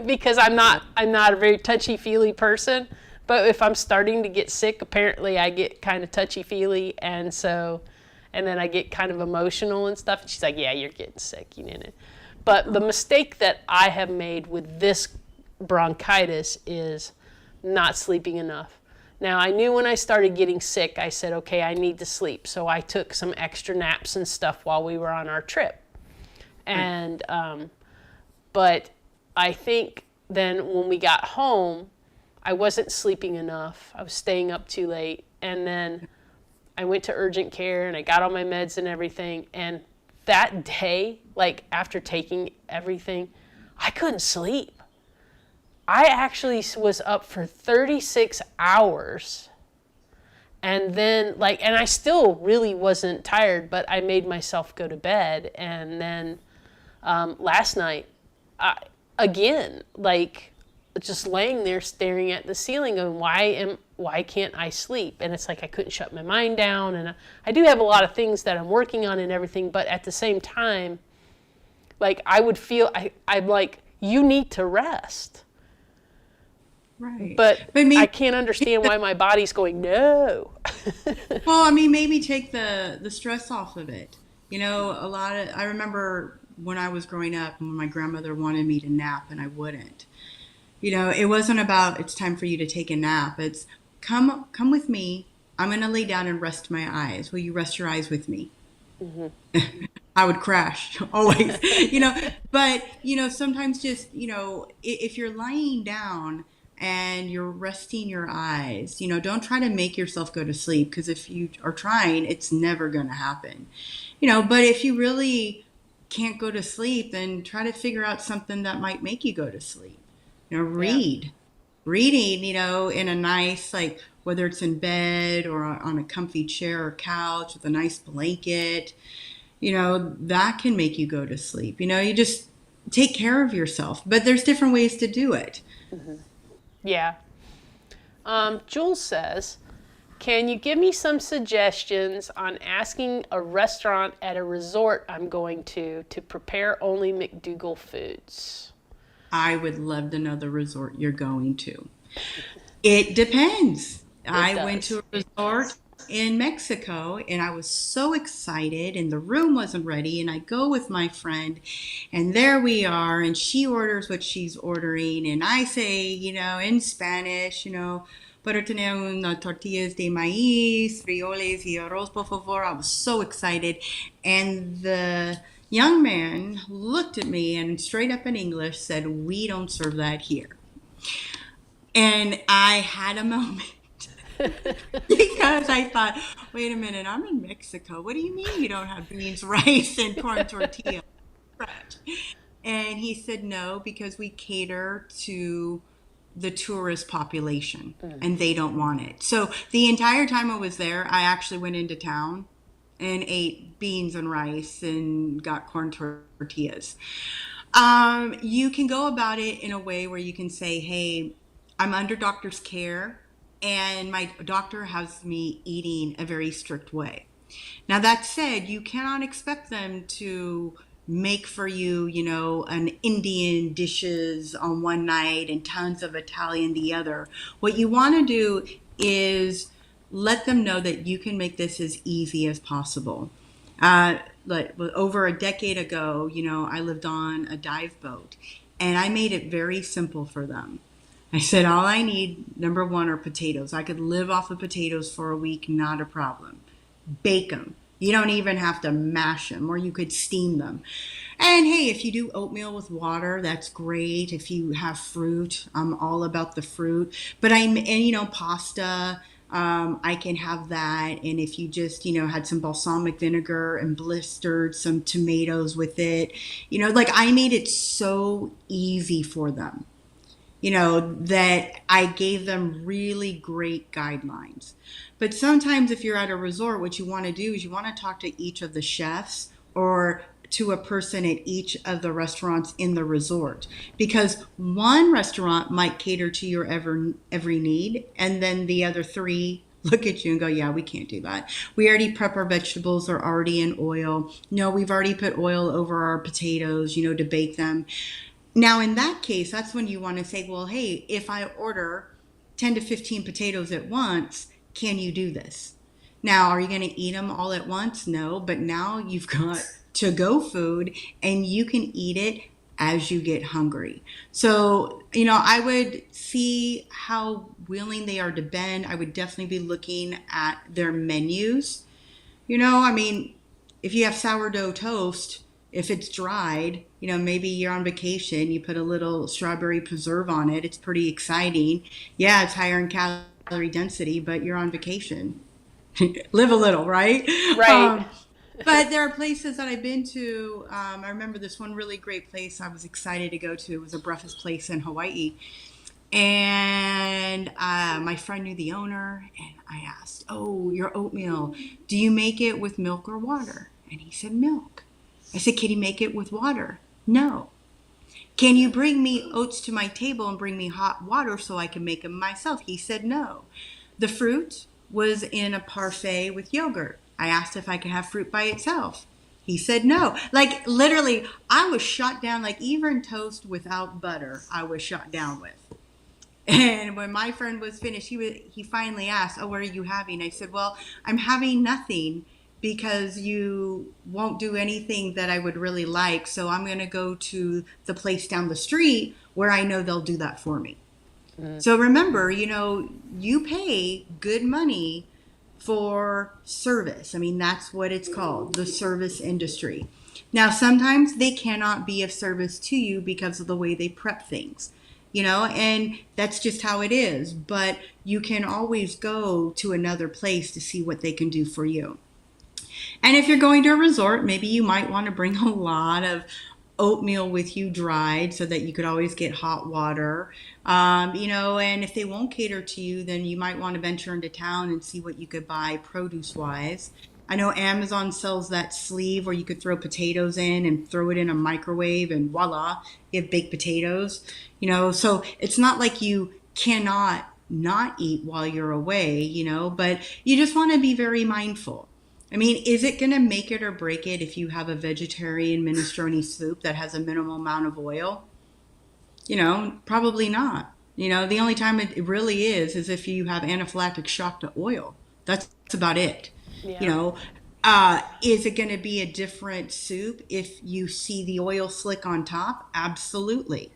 Because I'm not a very touchy feely person, but if I'm starting to get sick, apparently I get kind of touchy feely, and then I get kind of emotional and stuff. And she's like, yeah, you're getting sick, you know. But the mistake that I have made with this bronchitis is not sleeping enough. Now, I knew when I started getting sick, I said, okay, I need to sleep. So I took some extra naps and stuff while we were on our trip. Right. And but I think then when we got home, I wasn't sleeping enough. I was staying up too late, and then I went to urgent care and I got all my meds and everything. And that day, like after taking everything, I couldn't sleep. I actually was up for 36 hours. And then, like, and I still really wasn't tired, but I made myself go to bed. And then last night, I, again, like, just laying there staring at the ceiling, going, why can't I sleep? And it's like I couldn't shut my mind down. And I do have a lot of things that I'm working on and everything, but at the same time, like, I would feel I'm like, you need to rest. Right. But But I maybe, can't understand why my body's going, no. well, I mean, maybe take the stress off of it. I remember when I was growing up, when my grandmother wanted me to nap and I wouldn't. It wasn't about it's time for you to take a nap. It's come with me. I'm going to lay down and rest my eyes. Will you rest your eyes with me? I would crash always, but sometimes just, if you're lying down and you're resting your eyes, don't try to make yourself go to sleep, because if you are trying, it's never going to happen. But if you really can't go to sleep, then try to figure out something that might make you go to sleep. Yeah. Read. Reading, in a nice, like, whether it's in bed or on a comfy chair or couch with a nice blanket, that can make you go to sleep. You just take care of yourself. But there's different ways to do it. Yeah. Jules says, can you give me some suggestions on asking a restaurant at a resort I'm going to prepare only McDougall foods? I would love to know the resort you're going to. It depends. It I went to does. a resort in Mexico and I was so excited, and the room wasn't ready, and I go with my friend and there we are, and she orders what she's ordering, and I say, in Spanish, para tener una tortillas de maíz, frijoles y arroz, por favor. I was so excited. And the young man looked at me and straight up in English said, "We don't serve that here." And I had a moment because I thought, wait a minute, I'm in Mexico. What do you mean you don't have beans, rice, and corn tortilla? And he said, no, because we cater to the tourist population and they don't want it. So the entire time I was there, I actually went into town and ate beans and rice and got corn tortillas. You can go about it in a way where you can say, hey, I'm under doctor's care and my doctor has me eating a very strict way. Now, that said, you cannot expect them to make for you, an Indian dishes on one night and tons of Italian the other. What you want to do is let them know that you can make this as easy as possible. Like over a decade ago, I lived on a dive boat and I made it very simple for them. I said, all I need, number one, are potatoes. I could live off of potatoes for a week, not a problem. Bake them. You don't even have to mash them, or you could steam them. And hey, if you do oatmeal with water, that's great. If you have fruit, I'm all about the fruit. But pasta, I can have that. And if you just, had some balsamic vinegar and blistered some tomatoes with it, like I made it so easy for them, that I gave them really great guidelines. But sometimes if you're at a resort, what you want to do is you want to talk to each of the chefs or to a person at each of the restaurants in the resort, because one restaurant might cater to your every need, and then the other three look at you and go, yeah, we can't do that. We already prep our vegetables, they're already in oil. No, we've already put oil over our potatoes, to bake them. Now, in that case, that's when you want to say, well, hey, if I order 10 to 15 potatoes at once, can you do this? Now, are you going to eat them all at once? No, but now you've got to-go food and you can eat it as you get hungry. So, I would see how willing they are to bend. I would definitely be looking at their menus. I mean, if you have sourdough toast, If it's dried, maybe you're on vacation, you put a little strawberry preserve on it. It's pretty exciting. Yeah, it's higher in calorie density, but you're on vacation. Live a little, right? Right. Um, but there are places that I've been to. I remember this one really great place I was excited to go to. It was a breakfast place in Hawaii. And my friend knew the owner, and I asked, "Oh, your oatmeal, do you make it with milk or water?" And he said, "Milk." I said, "Can you make it with water?" "No." "Can you bring me oats to my table and bring me hot water so I can make them myself?" He said, "No." The fruit was in a parfait with yogurt. I asked if I could have fruit by itself. He said no. Like literally, I was shot down. Like even toast without butter, I was shot down with. And when my friend was finished, he finally asked, "Oh, what are you having?" I said, "Well, I'm having nothing because you won't do anything that I would really like. So I'm going to go to the place down the street where I know they'll do that for me." So remember, you pay good money for service. I mean, that's what it's called, the service industry. Now, sometimes they cannot be of service to you because of the way they prep things, and that's just how it is. But you can always go to another place to see what they can do for you. And if you're going to a resort, maybe you might want to bring a lot of oatmeal with you dried so that you could always get hot water. And if they won't cater to you, then you might want to venture into town and see what you could buy produce wise. I know Amazon sells that sleeve where you could throw potatoes in and throw it in a microwave and voila, you have baked potatoes. So it's not like you cannot not eat while you're away, but you just want to be very mindful. I mean, is it going to make it or break it if you have a vegetarian minestrone soup that has a minimal amount of oil? Probably not. The only time it really is if you have anaphylactic shock to oil. That's about it. You Yeah. know, is it going to be a different soup if you see the oil slick on top? Absolutely.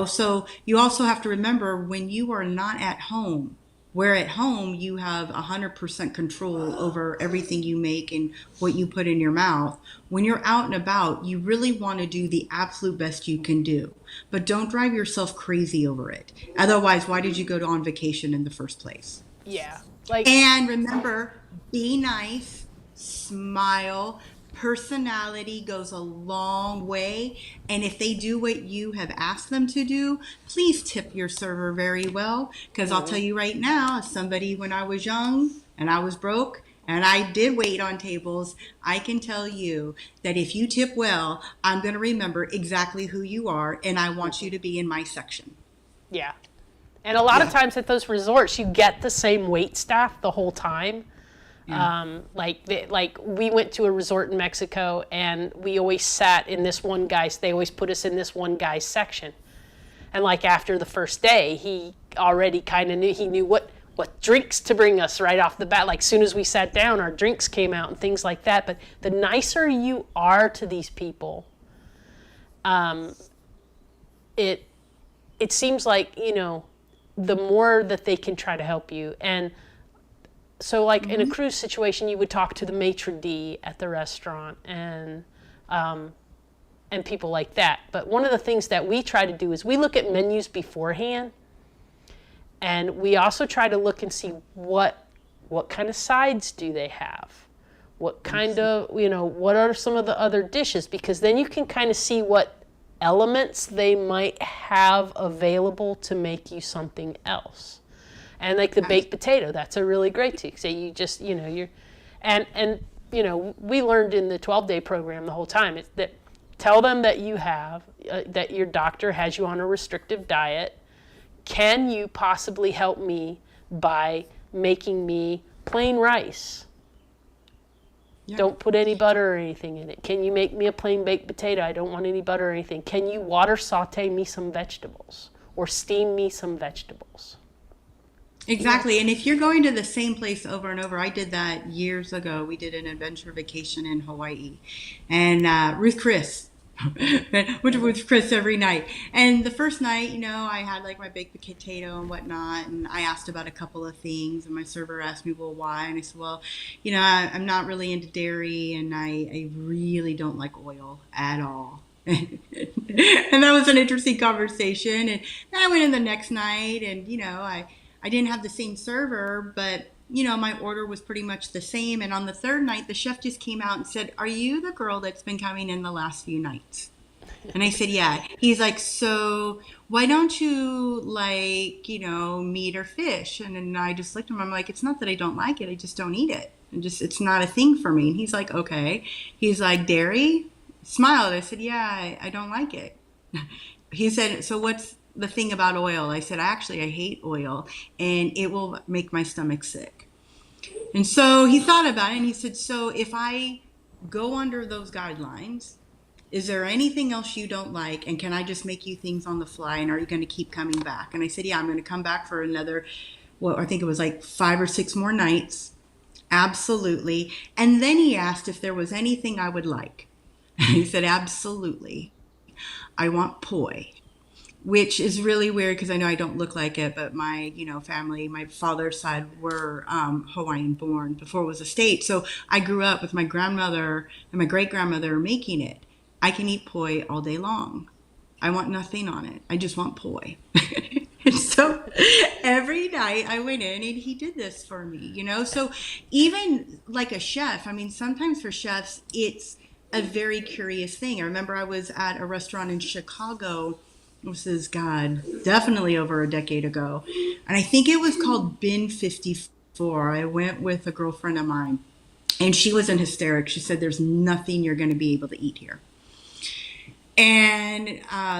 So you also have to remember when you are not at home, where at home you have 100% control over everything you make and what you put in your mouth. When you're out and about, you really want to do the absolute best you can do. But don't drive yourself crazy over it. Otherwise, why did you go on vacation in the first place? Yeah. Like, And remember, be nice, smile. Personality goes a long way. And if they do what you have asked them to do, please tip your server very well. Because I'll tell you right now, as somebody when I was young and I was broke and I did wait on tables, I can tell you that if you tip well, I'm going to remember exactly who you are and I want you to be in my section. yeah. And a lot of Yeah. times at those resorts, you get the same wait staff the whole time. Yeah. Like we went to a resort in Mexico, and we always sat in this one guy's. They always put us in this one guy's section. And like after the first day, he already kind of knew. He knew what drinks to bring us right off the bat. Like soon as we sat down, our drinks came out and things like that. But the nicer you are to these people, it seems like the more that they can try to help you. And so like in a cruise situation, you would talk to the maitre d' at the restaurant and people like that. But one of the things that we try to do is we look at menus beforehand, and we also try to look and see what kind of sides do they have, what kind of what are some of the other dishes, because then you can kind of see what elements they might have available to make you something else. And like the baked potato, that's a really great too. So you just, you're, and we learned in the 12-day program the whole time that tell them that you have, that your doctor has you on a restrictive diet. Can you possibly help me by making me plain rice? Yeah. Don't put any butter or anything in it. Can you make me a plain baked potato? I don't want any butter or anything. Can you water saute me some vegetables or steam me some vegetables? Exactly. And if you're going to the same place over and over, I did that years ago. We did an adventure vacation in Hawaii. And Ruth Chris which was Chris every night. And the first night, I had like my baked potato and whatnot, and I asked about a couple of things, and my server asked me, well, why? And I said, well, I'm not really into dairy, and I really don't like oil at all. And that was an interesting conversation. And then I went in the next night, and I didn't have the same server, but my order was pretty much the same. And on the third night, the chef just came out and said, are you the girl that's been coming in the last few nights? And I said, yeah. He's like, so why don't you like, meat or fish? And then I just looked at him. I'm like, it's not that I don't like it. I just don't eat it. It's not a thing for me. And he's like, okay. He's like, dairy? Smiled. I said, yeah, I don't like it. He said, so what's the thing about oil? I said, actually, I hate oil, and it will make my stomach sick. And so he thought about it, and he said, so if I go under those guidelines, is there anything else you don't like? And can I just make you things on the fly? And are you going to keep coming back? And I said, yeah, I'm going to come back for another, well, I think it was like 5 or 6 more nights. Absolutely. And then he asked if there was anything I would like. He said, absolutely. I want poi, which is really weird because I know I don't look like it, but my, family, my father's side were Hawaiian born before it was a state. So I grew up with my grandmother and my great grandmother making it. I can eat poi all day long. I want nothing on it. I just want poi. And so every night I went in and he did this for me, So even like a chef, I mean, sometimes for chefs, it's a very curious thing. I remember I was at a restaurant in Chicago. This is, God, definitely over a decade ago. And I think it was called Bin 54. I went with a girlfriend of mine, and she was in hysterics. She said, there's nothing you're going to be able to eat here. And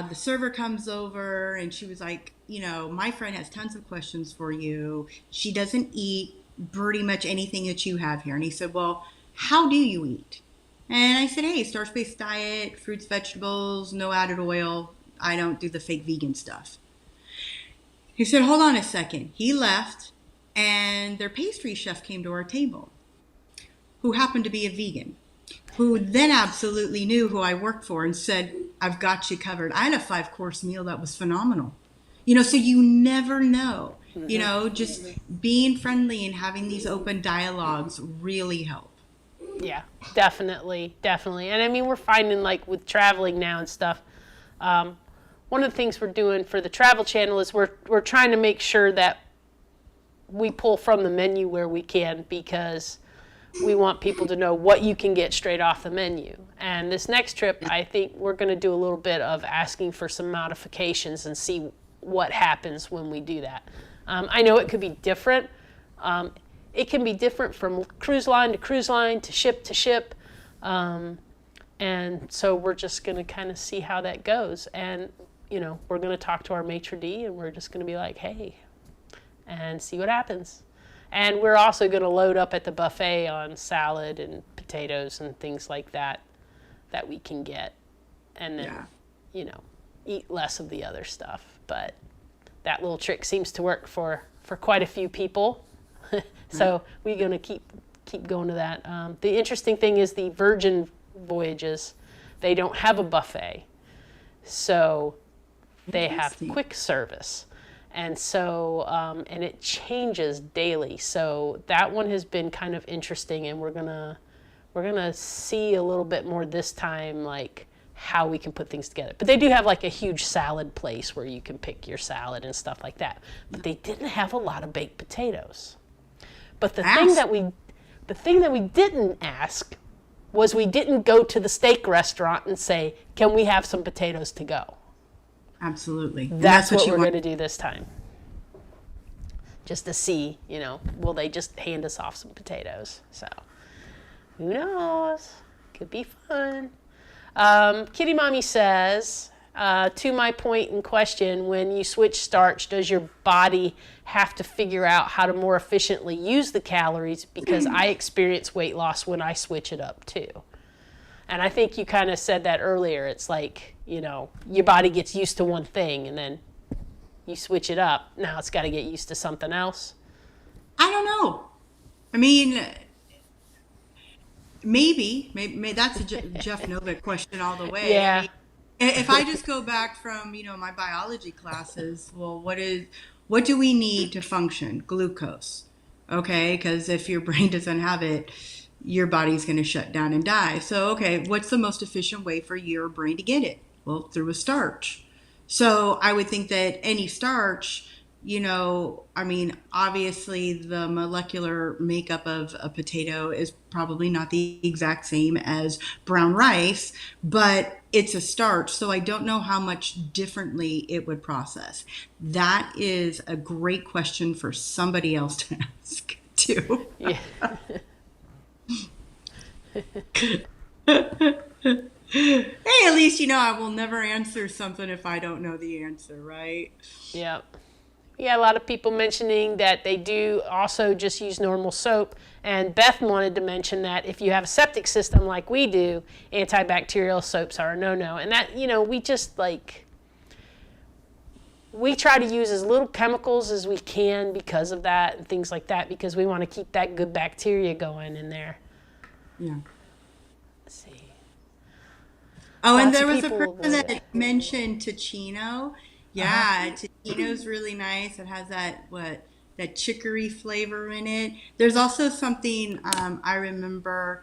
the server comes over, and she was like, my friend has tons of questions for you. She doesn't eat pretty much anything that you have here. And he said, well, how do you eat? And I said, hey, starch-based diet, fruits, vegetables, no added oil. I don't do the fake vegan stuff. He said, hold on a second. He left, and their pastry chef came to our table, who happened to be a vegan, who then absolutely knew who I worked for and said, I've got you covered. I had a 5-course meal that was phenomenal. So you never know. Just being friendly and having these open dialogues really help. Yeah, definitely. And I mean, we're finding like with traveling now and stuff, one of the things we're doing for the travel channel is we're trying to make sure that we pull from the menu where we can, because we want people to know what you can get straight off the menu. And this next trip, I think we're going to do a little bit of asking for some modifications and see what happens when we do that. I know it could be different. It can be different from cruise line to ship to ship. And so we're just going to kind of see how that goes. And, we're going to talk to our maitre d', and we're just going to be like, hey, and see what happens. And we're also going to load up at the buffet on salad and potatoes and things like that we can get. And then, eat less of the other stuff. But that little trick seems to work for quite a few people. So we're going to keep going to that. The interesting thing is the Virgin voyages, they don't have a buffet. So they have quick service. And so, and it changes daily. So that one has been kind of interesting, and we're gonna see a little bit more this time, like how we can put things together. But they do have like a huge salad place where you can pick your salad and stuff like that. But they didn't have a lot of baked potatoes. But the thing that we didn't ask was we didn't go to the steak restaurant and say, can we have some potatoes to go? Absolutely. That's what we're going to do this time. Just to see, will they just hand us off some potatoes? So, who knows? Could be fun. Kitty Mommy says, to my point in question, when you switch starch, does your body have to figure out how to more efficiently use the calories? Because I experience weight loss when I switch it up too. And I think you kind of said that earlier. It's like, your body gets used to one thing and then you switch it up. Now it's got to get used to something else. I don't know. I mean, maybe that's a Jeff Novick question all the way. I Yeah. mean, if I just go back from, my biology classes, well, what do we need to function? Glucose. Okay, because if your brain doesn't have it, your body's going to shut down and die. So, okay, what's the most efficient way for your brain to get it? Well, through a starch. So I would think that any starch, I mean, obviously the molecular makeup of a potato is probably not the exact same as brown rice, but it's a starch. So I don't know how much differently it would process. That is a great question for somebody else to ask too. Yeah. Hey, at least I will never answer something if I don't know the answer, right? Yeah. Yeah, a lot of people mentioning that they do also just use normal soap. And Beth wanted to mention that if you have a septic system like we do, antibacterial soaps are a no-no. And that, we just we try to use as little chemicals as we can because of that and things like that, because we want to keep that good bacteria going in there. Yeah. Let's see. Oh, and Lots there of was a people person avoid that it. mentioned Ticino. Uh-huh. Yeah, Ticino's really nice. It has that chicory flavor in it. There's also something I remember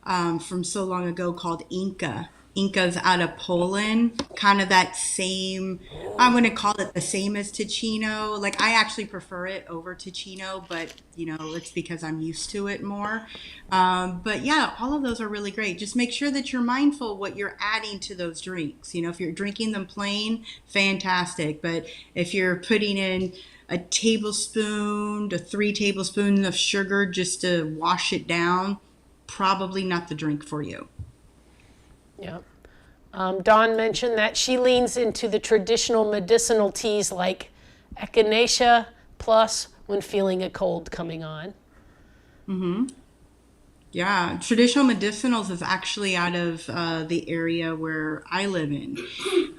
from so long ago called Inca. Inca's out of Poland, kind of that same. I'm going to call it the same as Ticino. Like I actually prefer it over Ticino, but it's because I'm used to it more. But yeah, all of those are really great. Just make sure that you're mindful what you're adding to those drinks. If you're drinking them plain, fantastic. But if you're putting in a tablespoon to 3 tablespoons of sugar just to wash it down, probably not the drink for you. Yeah. Dawn mentioned that she leans into the traditional medicinal teas like Echinacea Plus when feeling a cold coming on. Yeah, traditional medicinals is actually out of the area where I live in.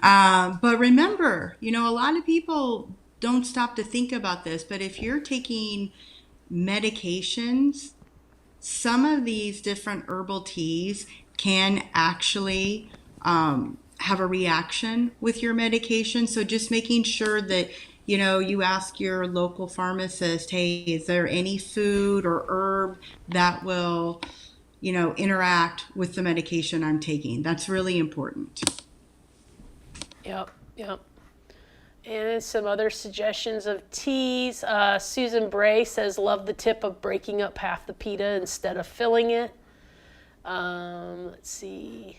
But remember, a lot of people don't stop to think about this, but if you're taking medications, some of these different herbal teas can actually have a reaction with your medication. So just making sure that you ask your local pharmacist, hey, is there any food or herb that will interact with the medication I'm taking? That's really important. Yep, yep. And some other suggestions of teas. Susan Bray says, love the tip of breaking up half the pita instead of filling it. Let's see.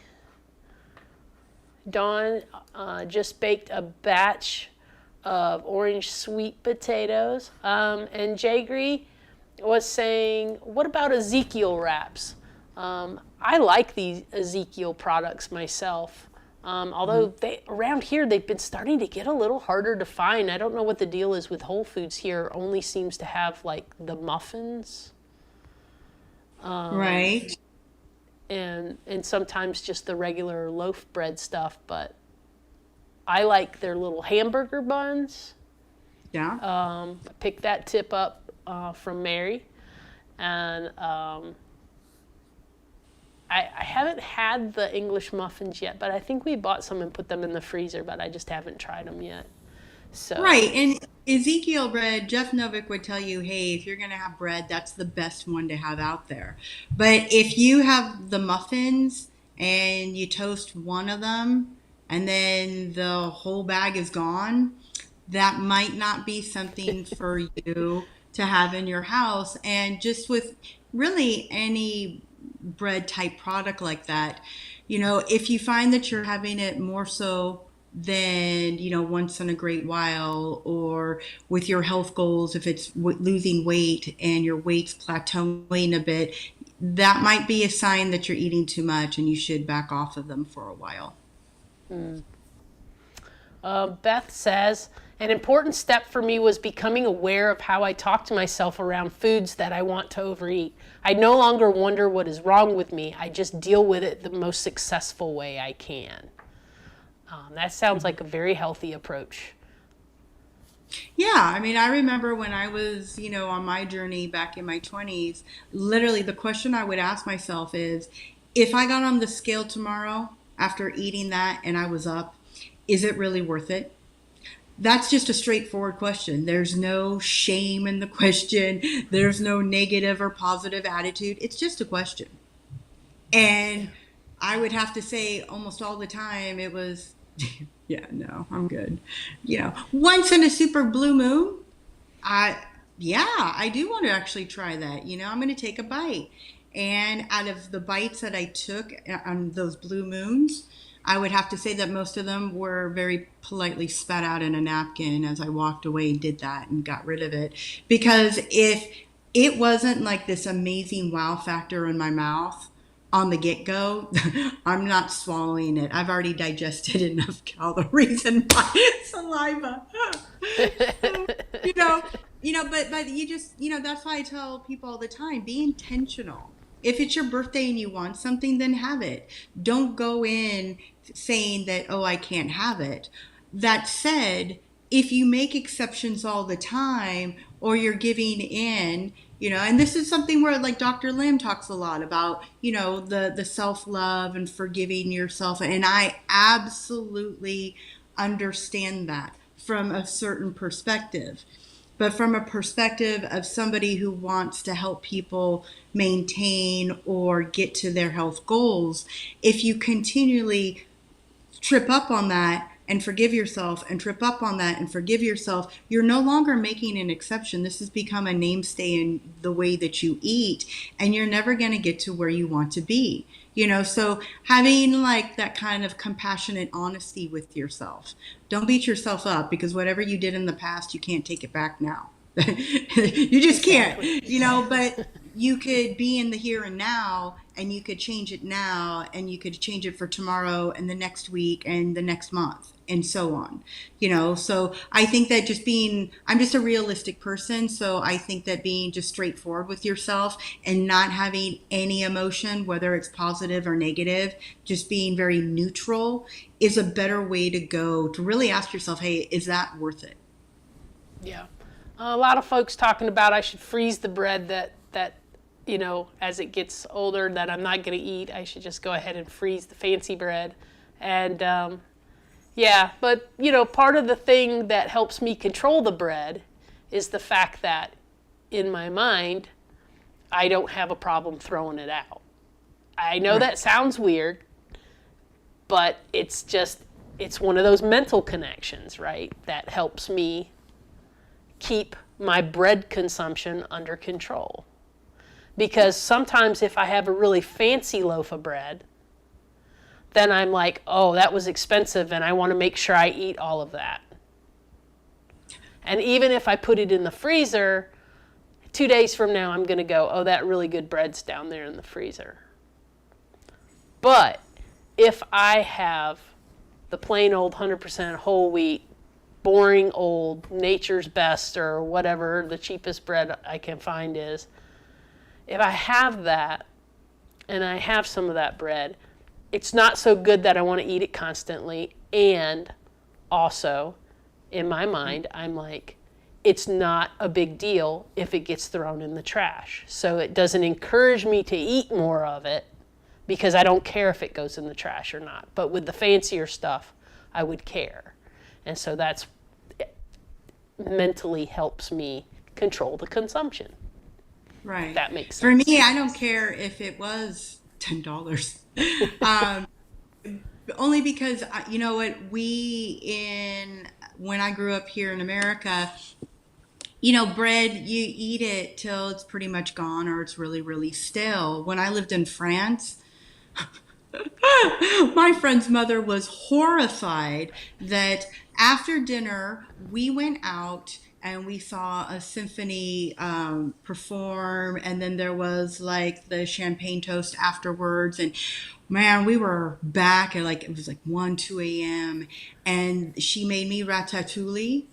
Dawn just baked a batch of orange sweet potatoes. And Jagri was saying, what about Ezekiel wraps? I like these Ezekiel products myself. Although around here they've been starting to get a little harder to find. I don't know what the deal is with Whole Foods here. Only seems to have like the muffins. Right. And sometimes just the regular loaf bread stuff, but I like their little hamburger buns. Yeah. I picked that tip up from Mary, and I haven't had the English muffins yet, but I think we bought some and put them in the freezer, but I just haven't tried them yet. So Right. And Ezekiel bread, Jeff Novick would tell you, hey, if you're going to have bread, that's the best one to have out there. But if you have the muffins and you toast one of them and then the whole bag is gone, that might not be something for you to have in your house. And just with really any bread type product like that, if you find that you're having it more so than once in a great while, or with your health goals, if it's losing weight and your weight's plateauing a bit, that might be a sign that you're eating too much and you should back off of them for a while. Beth says, an important step for me was becoming aware of how I talk to myself around foods that I want to overeat. I no longer wonder what is wrong with me. I just deal with it the most successful way I can. That sounds like a very healthy approach. Yeah, I mean, I remember when I was, on my journey back in my 20s, literally the question I would ask myself is, if I got on the scale tomorrow after eating that and I was up, is it really worth it? That's just a straightforward question. There's no shame in the question. There's no negative or positive attitude. It's just a question. Yeah. And I would have to say almost all the time it was, yeah, no, I'm good. Once in a super blue moon, I, yeah, I do want to actually try that. I'm going to take a bite. And out of the bites that I took on those blue moons, I would have to say that most of them were very politely spat out in a napkin as I walked away and did that and got rid of it. Because if it wasn't like this amazing wow factor in my mouth on the get go, I'm not swallowing it. I've already digested enough calories in my saliva. So, you know, but you just, that's why I tell people all the time, be intentional. If it's your birthday and you want something, then have it. Don't go in saying that, oh, I can't have it. That said, if you make exceptions all the time or you're giving in, and this is something where like Dr. Lim talks a lot about, the self-love and forgiving yourself. And I absolutely understand that from a certain perspective. But from a perspective of somebody who wants to help people maintain or get to their health goals, if you continually trip up on that and forgive yourself and trip up on that and forgive yourself, you're no longer making an exception. This has become a mainstay in the way that you eat, and you're never going to get to where you want to be. So having like that kind of compassionate honesty with yourself. Don't beat yourself up, because whatever you did in the past, you can't take it back now. You just can't, Exactly. but you could be in the here and now, and you could change it now, and you could change it for tomorrow and the next week and the next month and so on. So I think that I'm just a realistic person, so I think that being just straightforward with yourself and not having any emotion, whether it's positive or negative, just being very neutral is a better way to go, to really ask yourself, hey, is that worth it? Yeah. A lot of folks talking about I should freeze the bread that as it gets older that I'm not going to eat. I should just go ahead and freeze the fancy bread. And yeah, but part of the thing that helps me control the bread is the fact that in my mind, I don't have a problem throwing it out. I know Right. that sounds weird, but it's one of those mental connections, right? That helps me keep my bread consumption under control. Because sometimes if I have a really fancy loaf of bread, then I'm like, oh, that was expensive and I want to make sure I eat all of that. And even if I put it in the freezer, 2 days from now I'm going to go, oh, that really good bread's down there in the freezer. But if I have the plain old 100% whole wheat, boring old nature's best or whatever the cheapest bread I can find is, if I have that and I have some of that bread, it's not so good that I want to eat it constantly. And also, in my mind, I'm like, it's not a big deal if it gets thrown in the trash. So it doesn't encourage me to eat more of it because I don't care if it goes in the trash or not. But with the fancier stuff, I would care. And so that's mentally helps me control the consumption. Right. That makes For sense. me, I don't care if it was $10. Um, Only because you know what, when I grew up here in America, bread, you eat it till it's pretty much gone or it's really, really stale. When I lived in France, my friend's mother was horrified that after dinner we went out and we saw a symphony perform, and then there was like the champagne toast afterwards, and man, we were back at like, it was like 1 2 a.m. and she made me ratatouille,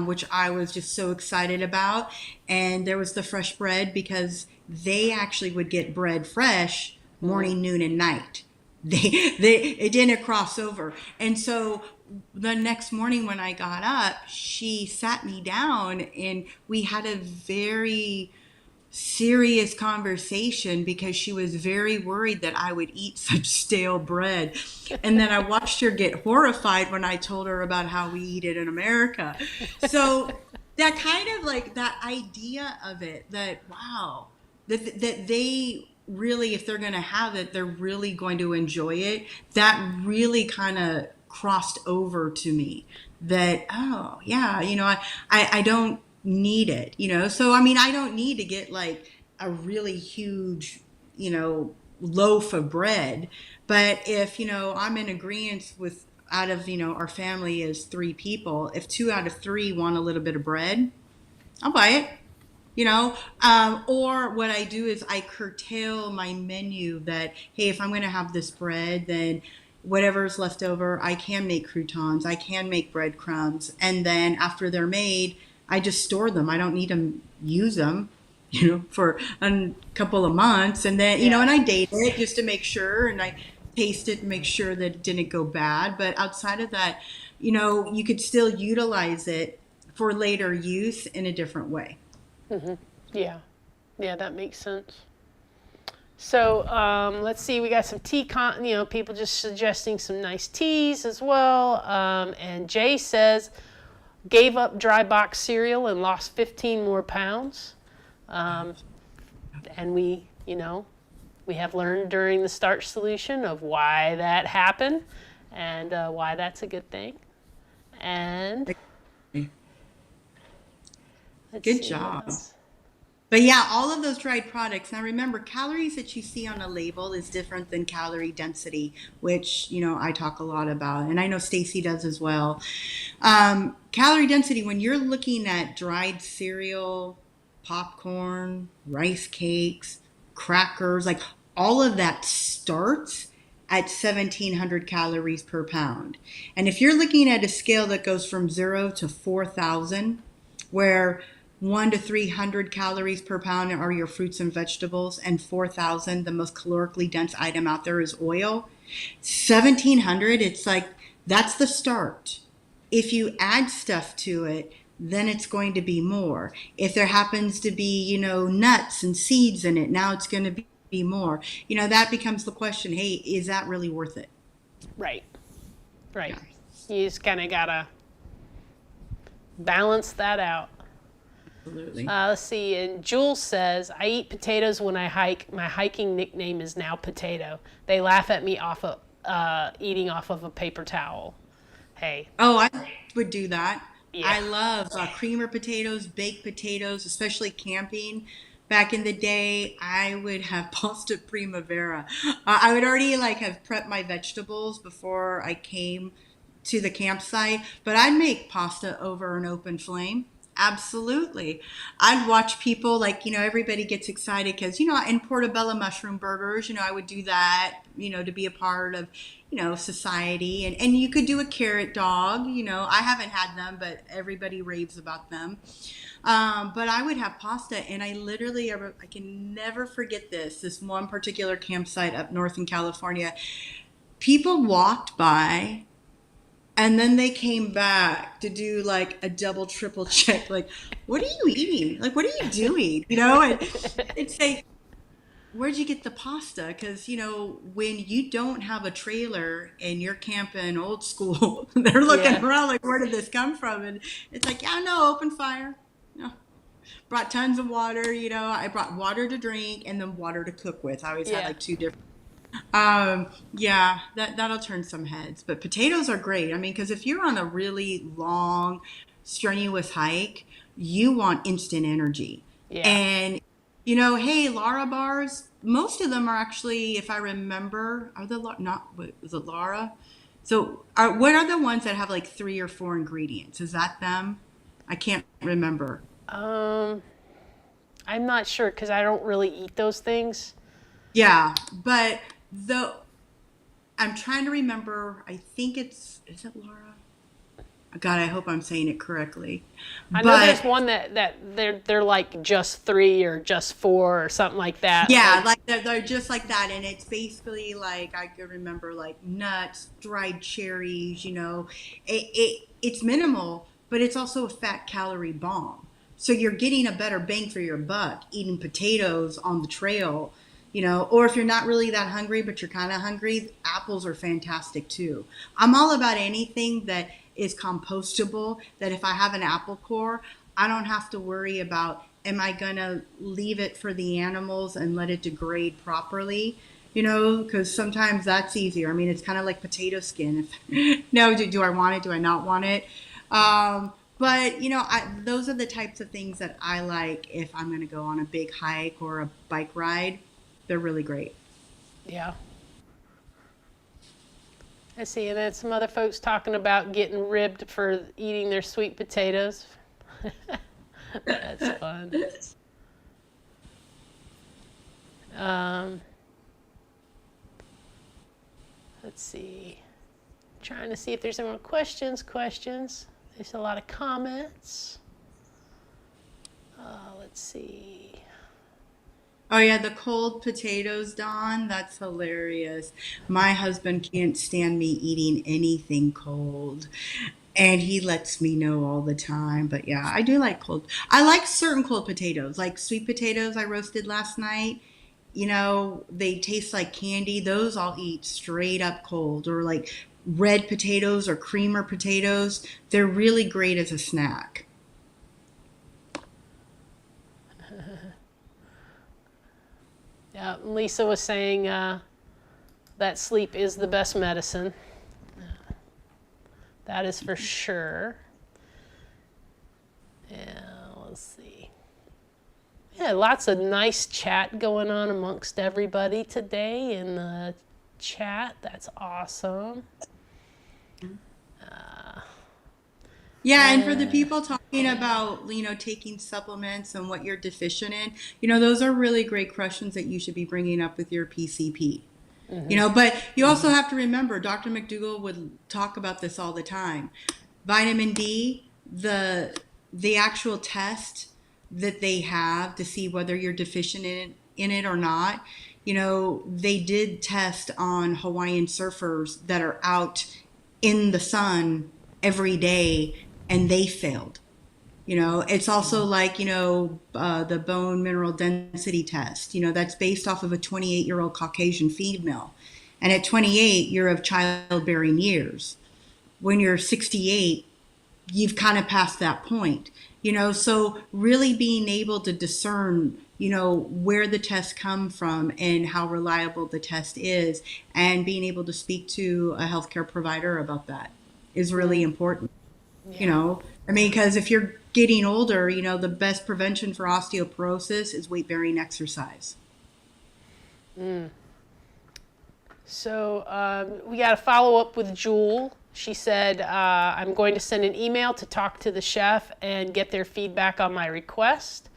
which I was just so excited about. And there was the fresh bread, because they actually would get bread fresh Mm-hmm. morning, noon, and night. It didn't cross over. And so the next morning when I got up, she sat me down and we had a very serious conversation because she was very worried that I would eat such stale bread. And then I watched her get horrified when I told her about how we eat it in America. So that kind of like that idea of it, that wow, that they really, if they're going to have it, they're really going to enjoy it. That really kind of crossed over to me that, oh yeah, I don't need it, so I mean, I don't need to get like a really huge, loaf of bread. But if, I'm in agreement with, out of, our family is 3 people, if 2 out of 3 want a little bit of bread, I'll buy it. Or what I do is I curtail my menu, that, hey, if I'm going to have this bread, then whatever's left over, I can make croutons, I can make breadcrumbs. And then after they're made, I just store them. I don't need to use them, for a couple of months. And then, Yeah. and I date it just to make sure, and I taste it and make sure that it didn't go bad. But outside of that, you could still utilize it for later use in a different way. Yeah. Yeah, that makes sense. So let's see. We got some people just suggesting some nice teas as well. And Jay says, gave up dry box cereal and lost 15 more pounds. And we have learned during the Starch solution of why that happened and why that's a good thing. And let's Good see what job. else. But yeah, all of those dried products. Now remember, calories that you see on a label is different than calorie density, which, I talk a lot about. And I know Stacy does as well. Calorie density, when you're looking at dried cereal, popcorn, rice cakes, crackers, like all of that starts at 1,700 calories per pound. And if you're looking at a scale that goes from 0 to 4,000, where 1 to 300 calories per pound are your fruits and vegetables, and 4,000, the most calorically dense item out there, is oil. 1,700, it's like, that's the start. If you add stuff to it, then it's going to be more. If there happens to be, nuts and seeds in it, now it's going to be more. That becomes the question, hey, is that really worth it? Right. Right. Yeah, You just kind of got to balance that out. absolutely. Let's see. And Jules says, I eat potatoes when I hike. My hiking nickname is now Potato. They laugh at me off of eating off of a paper towel. Hey. Oh, I would do that. Yeah. I love creamer potatoes, baked potatoes, especially camping. Back in the day, I would have pasta primavera. I would already like have prepped my vegetables before I came to the campsite, but I'd make pasta over an open flame. Absolutely. I'd watch people, like, everybody gets excited because, in portobello mushroom burgers, I would do that, to be a part of, society. And you could do a carrot dog, I haven't had them, but everybody raves about them. But I would have pasta, and I can never forget this one particular campsite up north in California. People walked by, and then they came back to do like a double, triple check. Like, what are you eating? Like, what are you doing? And they'd say, where'd you get the pasta? Because, when you don't have a trailer and you're camping old school, they're looking around like, where did this come from? And it's like, yeah, no, open fire. No. Brought tons of water, I brought water to drink and then water to cook with. I always had like 2 different. Yeah, that'll turn some heads. But potatoes are great. I mean, because if you're on a really long, strenuous hike, you want instant energy. Yeah. And, hey, Lara bars, most of them are actually, if I remember, is it Lara? So what are the ones that have like 3 or 4 ingredients? Is that them? I can't remember. I'm not sure because I don't really eat those things. Yeah, but I'm trying to remember. I think is it Laura? God, I hope I'm saying it correctly. I know But there's one that they're like just three or just four or something like that. yeah, Like like they're just like that. And it's basically like, I can remember like nuts, dried cherries, it's minimal, but it's also a fat calorie bomb. So you're getting a better bang for your buck eating potatoes on the trail, or if you're not really that hungry, but you're kind of hungry, apples are fantastic too. I'm all about anything that is compostable, that if I have an apple core, I don't have to worry about, am I going to leave it for the animals and let it degrade properly? Because sometimes that's easier. I mean, it's kind of like potato skin. No, do I want it? Do I not want it? But those are the types of things that I like if I'm going to go on a big hike or a bike ride. They're really great. yeah. I see, and then some other folks talking about getting ribbed for eating their sweet potatoes. That's fun. Um, let's see. Trying to see if there's any more questions. There's a lot of comments. Let's see. Oh yeah, the cold potatoes, Dawn. That's hilarious. My husband can't stand me eating anything cold, and he lets me know all the time. But yeah, I do like cold. I like certain cold potatoes, like sweet potatoes I roasted last night. They taste like candy. Those I'll eat straight up cold, or like red potatoes or creamer potatoes. They're really great as a snack. Yeah, Lisa was saying that sleep is the best medicine. That is for sure. Yeah, let's see. Yeah, lots of nice chat going on amongst everybody today in the chat. That's awesome. Yeah, and for the people talking about, taking supplements and what you're deficient in, those are really great questions that you should be bringing up with your PCP. But you also have to remember, Dr. McDougall would talk about this all the time. Vitamin D, the actual test that they have to see whether you're deficient in it or not, they did test on Hawaiian surfers that are out in the sun every day, and they failed. It's also like, the bone mineral density test, that's based off of a 28-year-old Caucasian female. And at 28, you're of childbearing years. When you're 68, you've kind of passed that point, so really being able to discern, where the tests come from and how reliable the test is, and being able to speak to a healthcare provider about that is really important. Yeah. I mean, because if you're getting older, the best prevention for osteoporosis is weight bearing exercise. So we got a follow up with Jewel. She said, I'm going to send an email to talk to the chef and get their feedback on my request.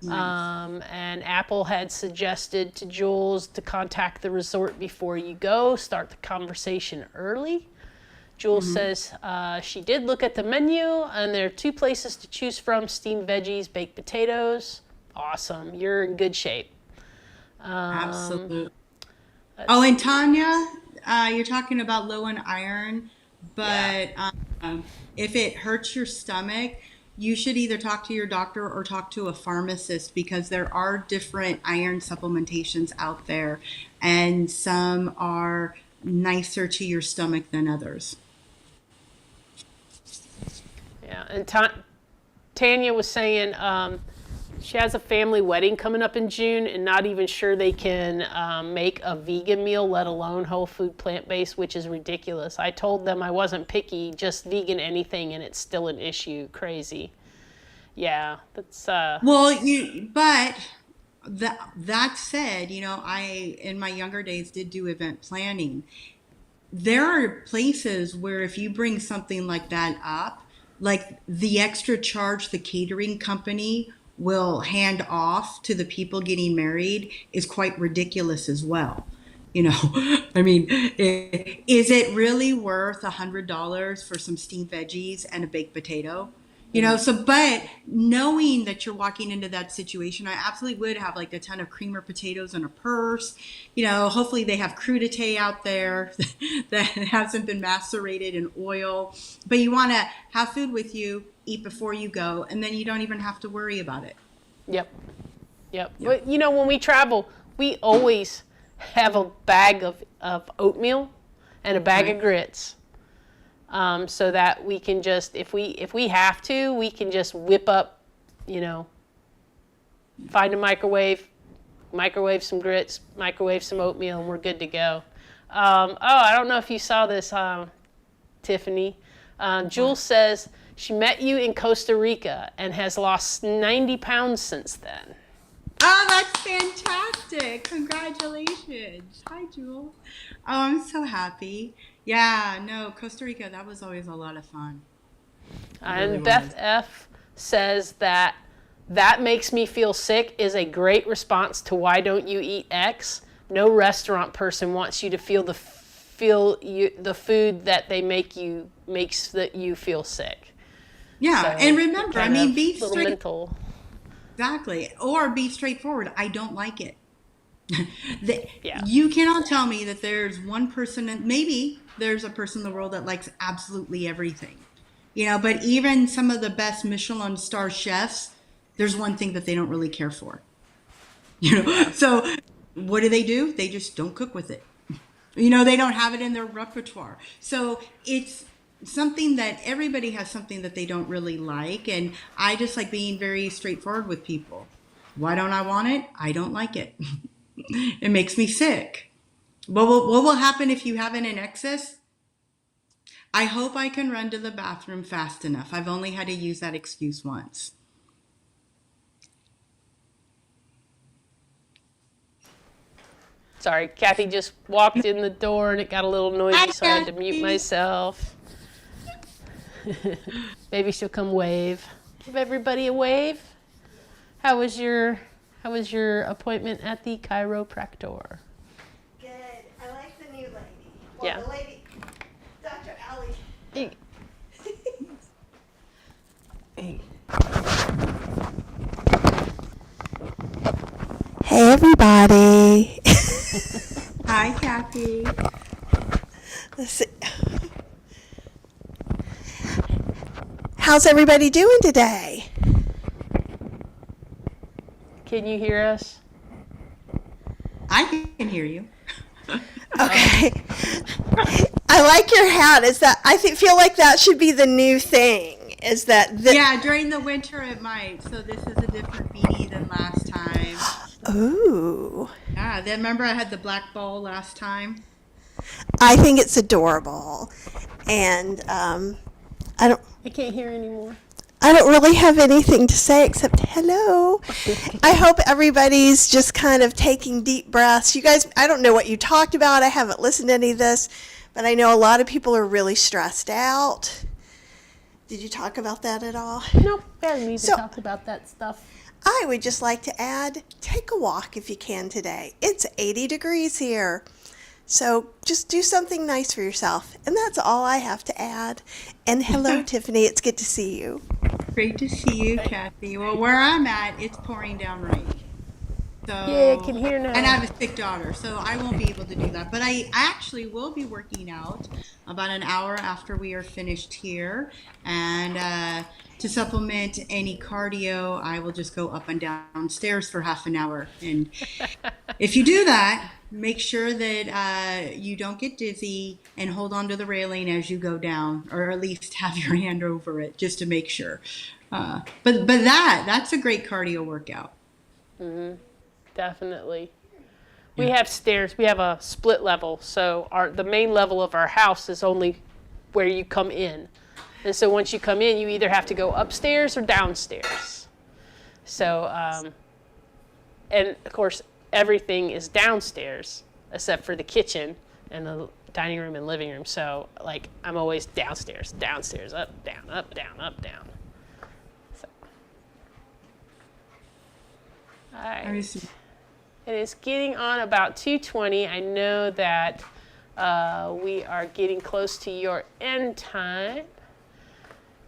Nice. And Apple had suggested to Jules to contact the resort before you go, start the conversation early. Jules says she did look at the menu, and there are two places to choose from: steamed veggies, baked potatoes. Awesome. You're in good shape. Absolutely. Oh, and Tanya, you're talking about low in iron, Yeah. but if it hurts your stomach, you should either talk to your doctor or talk to a pharmacist, because there are different iron supplementations out there, and some are nicer to your stomach than others. Yeah. And Tanya was saying she has a family wedding coming up in June, and not even sure they can make a vegan meal, let alone whole food plant-based, which is ridiculous. I told them I wasn't picky, just vegan anything, and it's still an issue. Crazy. Yeah, that's Well, but that said, I in my younger days did do event planning. There are places where if you bring something like that up, like the extra charge the catering company will hand off to the people getting married is quite ridiculous as well. You know, I mean, is it really worth $100 for some steamed veggies and a baked potato? You know, so, but knowing that you're walking into that situation, I absolutely would have like a ton of creamer potatoes in a purse. You know, hopefully they have crudité out there that hasn't been macerated in oil. But you want to have food with you, eat before you go, and then you don't even have to worry about it. Yep. Yep. Yeah. But you know, when we travel, we always have a bag of oatmeal and a bag of grits. So that we can just, if we have to, we can just whip up, you know, find a microwave some grits, microwave some oatmeal, and we're good to go. I don't know if you saw this, Tiffany. Jules says she met you in Costa Rica and has lost 90 pounds since then. Oh, that's fantastic. Congratulations. Hi, Jewel. Oh, I'm so happy. Yeah, no, Costa Rica, that was always a lot of fun. And Really Beth was. F says that makes me feel sick is a great response to why don't you eat X. No restaurant person wants you to feel the food that they makes you feel sick. Yeah, So, and remember, I mean, be little straight. mental. Exactly. Or be straightforward. I don't like it. Yeah. You cannot tell me that there's one person, and maybe there's a person in the world that likes absolutely everything. You know, but even some of the best Michelin star chefs, there's one thing that they don't really care for. You know, so what do? They just don't cook with it. You know, they don't have it in their repertoire. So it's something that everybody has something that they don't really like. And I just like being very straightforward with people. Why don't I want it? I don't like it. It makes me sick. What will happen if you have it in excess? I hope I can run to the bathroom fast enough. I've only had to use that excuse once. Sorry, Kathy just walked in the door and it got a little noisy, so I had to mute myself. Maybe she'll come wave. Give everybody a wave. How was your appointment at the chiropractor? Good. I like the new lady. Well, Yeah. the lady, Dr. Allie. Hey. Hey. Hey, everybody. Hi, Kathy. Let's see. How's everybody doing today? Can you hear us? I can hear you. Okay. I like your hat. Feel like that should be the new thing. Is that Yeah, during the winter it might. So this is a different beanie than last time. Ooh. Yeah, then remember I had the black ball last time? I think it's adorable. And I can't hear anymore. don't really have anything to say except hello. I hope everybody's just kind of taking deep breaths. You guys, I don't know what you talked about. I haven't listened to any of this, but I know a lot of people are really stressed out. Did you talk about that at all? Nope, I didn't need to So- talk about that stuff. I would just like to add, take a walk if you can today. It's 80 degrees here. So just do something nice for yourself. And that's all I have to add. And hello, Tiffany. It's good to see you. Great to see you, Kathy. Well, where I'm at, it's pouring down rain. So, Yeah, I can hear now. And I have a sick daughter, so I won't be able to do that. But I actually will be working out about an hour after we are finished here. And to supplement any cardio, I will just go up and downstairs for half an hour. And if you do that, make sure that you don't get dizzy and hold on to the railing as you go down, or at least have your hand over it just to make sure. But that's a great cardio workout. Definitely. We have stairs. We have a split level, so the main level of our house is only where you come in. And so once you come in, you either have to go upstairs or downstairs. So, and of course, everything is downstairs except for the kitchen and the dining room and living room. So, like, I'm always downstairs, up, down, up, down, up, down. So. All right. It is getting on about 2:20. I know that we are getting close to your end time.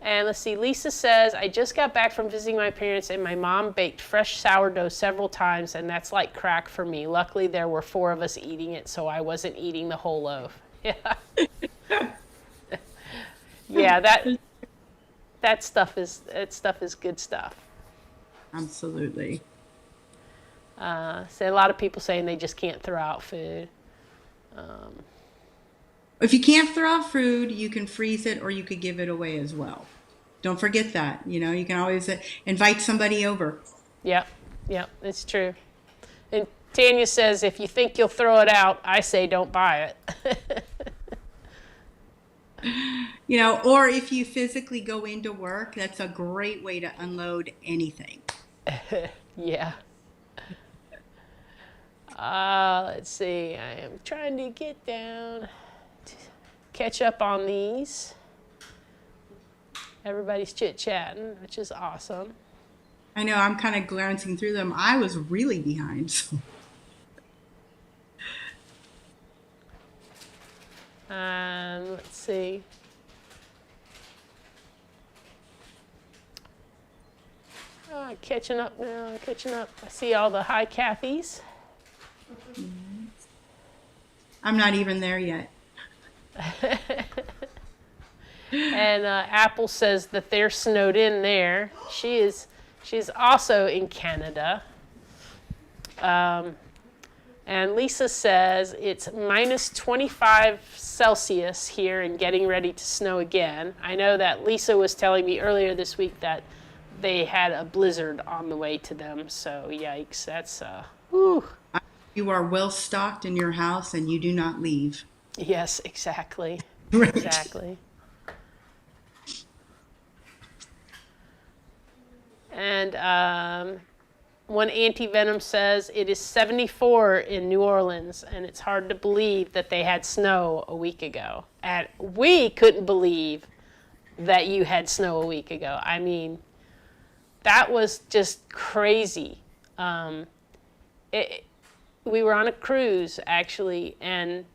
And let's see, Lisa says, I just got back from visiting my parents and my mom baked fresh sourdough several times, and that's like crack for me. Luckily, there were 4 of us eating it, so I wasn't eating the whole loaf. Yeah. Yeah, that stuff is good stuff. Absolutely. So a lot of people saying they just can't throw out food. If you can't throw out food, you can freeze it or you could give it away as well. Don't forget that. You know, you can always invite somebody over. Yep, it's true. And Tanya says, if you think you'll throw it out, I say don't buy it. You know, or if you physically go into work, that's a great way to unload anything. Yeah. Let's see. I am trying to get down, to catch up on these. Everybody's chit-chatting, which is awesome. I know, I'm kind of glancing through them. I was really behind. So. Let's see. Catching up now, catching up. I see all the hi Kathys. I'm not even there yet. And Apple says that they're snowed in there. She's also in Canada. And Lisa says it's minus 25 Celsius here and getting ready to snow again. I know that Lisa was telling me earlier this week that they had a blizzard on the way to them. So yikes, that's whew. You are well stocked in your house and you do not leave. Yes, exactly. Right. Exactly. And one anti-venom says it is 74 in New Orleans, and it's hard to believe that they had snow a week ago. And we couldn't believe that you had snow a week ago. I mean, that was just crazy. We were on a cruise, actually, and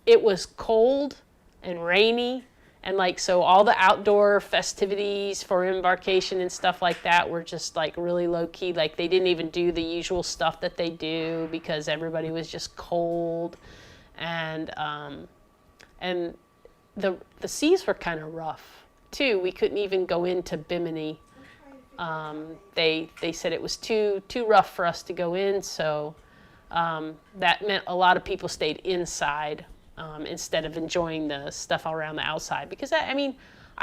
it was cold and rainy. And so all the outdoor festivities for embarkation and stuff like that were just really low key. They didn't even do the usual stuff that they do because everybody was just cold, and the seas were kind of rough too. We couldn't even go into Bimini. They said it was too rough for us to go in, so that meant a lot of people stayed inside. Instead of enjoying the stuff around the outside. Because, I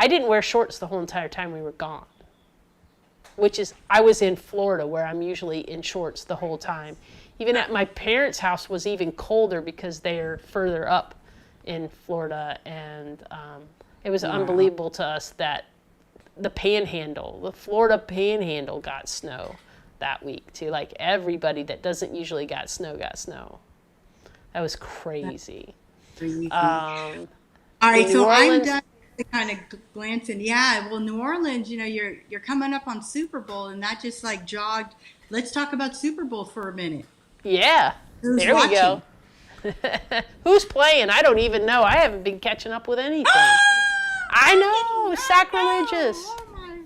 didn't wear shorts the whole entire time we were gone. I was in Florida where I'm usually in shorts the whole time. Even at my parents' house was even colder because they're further up in Florida. And it was unbelievable to us that the Florida Panhandle got snow that week too. Everybody that doesn't usually got snow got snow. That was crazy. All right, so I'm done kind of glancing. Yeah, well, New Orleans, you're coming up on Super Bowl, and that just jogged. Let's talk about Super Bowl for a minute. Yeah, Who's there watching? We go. Who's playing? I don't even know. I haven't been catching up with anything. I know, sacrilegious. Oh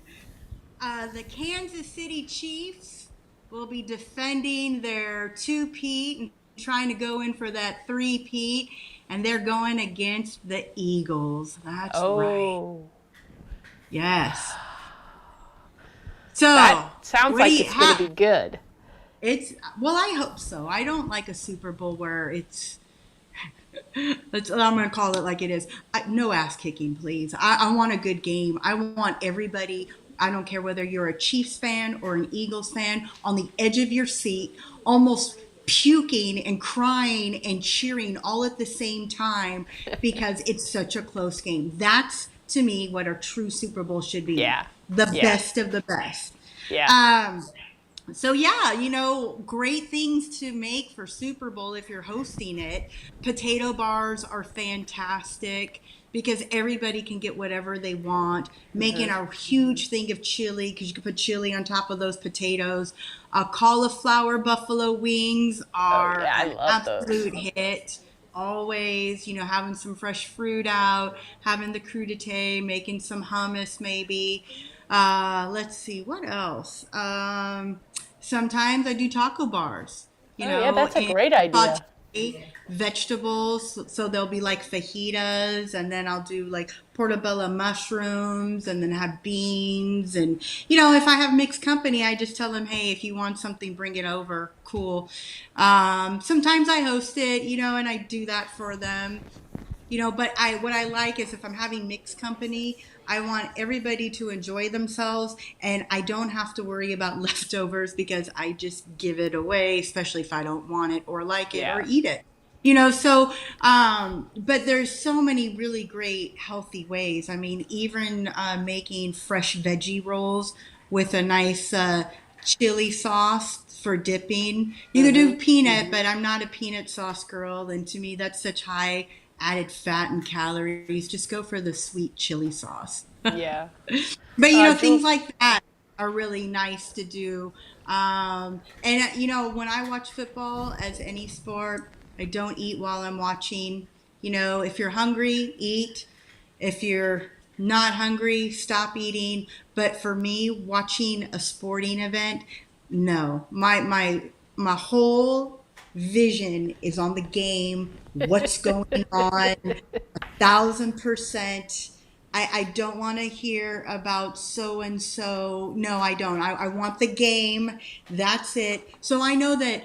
my. The Kansas City Chiefs will be defending their 2-peat and trying to go in for that 3-peat. And they're going against the Eagles. That's right. Yes. So that sounds like it's going to be good. Well, I hope so. I don't like a Super Bowl where it's. I'm going to call it like it is. No ass kicking, please. I want a good game. I want everybody. I don't care whether you're a Chiefs fan or an Eagles fan, on the edge of your seat, almost puking and crying and cheering all at the same time because it's such a close game. That's, to me, what a true Super Bowl should be. Yeah. The best of the best. Yeah. So yeah, great things to make for Super Bowl if you're hosting it. Potato bars are fantastic. because everybody can get whatever they want. Making a huge thing of chili, because you can put chili on top of those potatoes. Cauliflower buffalo wings Oh are yeah, I an love those. absolute hit. Always, having some fresh fruit out, having the crudité, making some hummus maybe. Let's see, what else? Sometimes I do taco bars, Oh yeah, that's a and great idea. saute vegetables. So there'll be like fajitas, and then I'll do like portobello mushrooms, and then have beans. And, if I have mixed company, I just tell them, hey, if you want something, bring it over. Cool. Sometimes I host it, and I do that for them. But what I like is if I'm having mixed company, I want everybody to enjoy themselves, and I don't have to worry about leftovers because I just give it away, especially if I don't want it or like it or Yeah. eat it. So but there's so many really great healthy ways. I mean, even making fresh veggie rolls with a nice chili sauce for dipping. You could do peanut, but I'm not a peanut sauce girl, and to me that's such high added fat and calories. Just go for the sweet chili sauce. Yeah. But things Jules. like that are really nice to do. And when I watch football, as any sport, I don't eat while I'm watching. If you're hungry, eat. If you're not hungry, stop eating. But for me, watching a sporting event, no. My whole vision is on the game, what's going on, 1,000%. I don't want to hear about so and so. No, I don't. I want the game. That's it. So I know that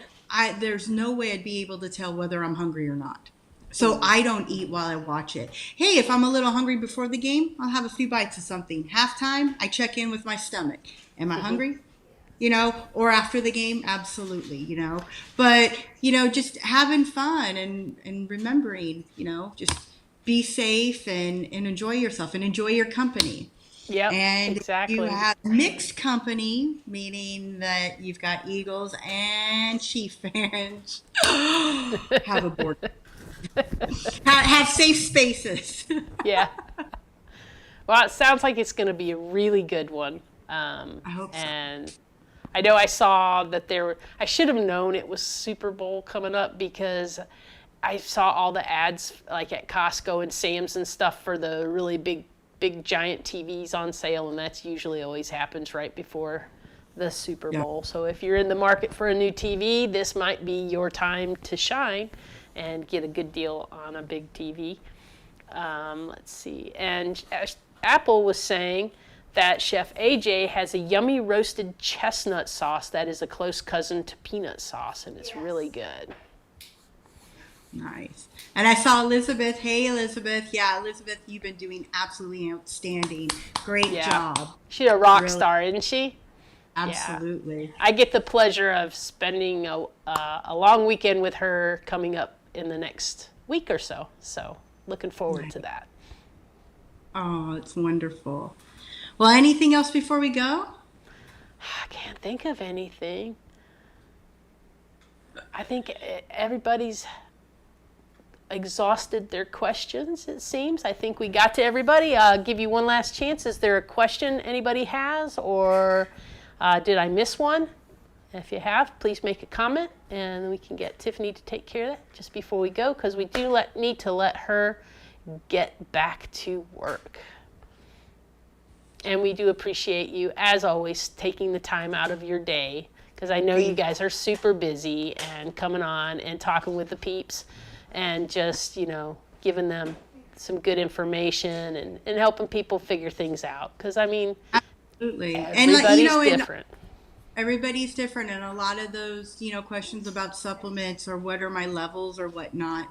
there's no way I'd be able to tell whether I'm hungry or not. So I don't eat while I watch it. Hey, if I'm a little hungry before the game, I'll have a few bites of something. Halftime, I check in with my stomach. Am I hungry? Or after the game, absolutely, but, just having fun and remembering, just be safe and enjoy yourself and enjoy your company. Yep, And if you exactly. have mixed company, meaning that you've got Eagles and Chief fans, have a board. Have safe spaces. Yeah. Well, it sounds like it's going to be a really good one. I hope so. And I know I saw that I should have known it was Super Bowl coming up because I saw all the ads like at Costco and Sam's and stuff for the really big giant TVs on sale, and that's usually always happens right before the Super Yeah. Bowl. So if you're in the market for a new TV, this might be your time to shine and get a good deal on a big TV. Let's see. And Apple was saying that Chef AJ has a yummy roasted chestnut sauce that is a close cousin to peanut sauce, and it's really good. Nice. And I saw Elizabeth. Hey, Elizabeth. Yeah, Elizabeth, you've been doing absolutely outstanding. Great Yeah. job. She's a rock Really. star, isn't she? Absolutely. I get the pleasure of spending a long weekend with her coming up in the next week or so. So looking forward to that. Oh, it's wonderful. Well, anything else before we go? I can't think of anything. I think everybody's exhausted their questions, it seems. I think we got to everybody. I'll give you one last chance. Is there a question anybody has, or did I miss one? If you have, please make a comment, and we can get Tiffany to take care of that just before we go, because we do need to let her get back to work. And we do appreciate you, as always, taking the time out of your day, because I know you guys are super busy and coming on and talking with the peeps and just, giving them some good information and helping people figure things out. Because, I mean, Absolutely. everybody's And different. everybody's different, and a lot of those questions about supplements or what are my levels or whatnot,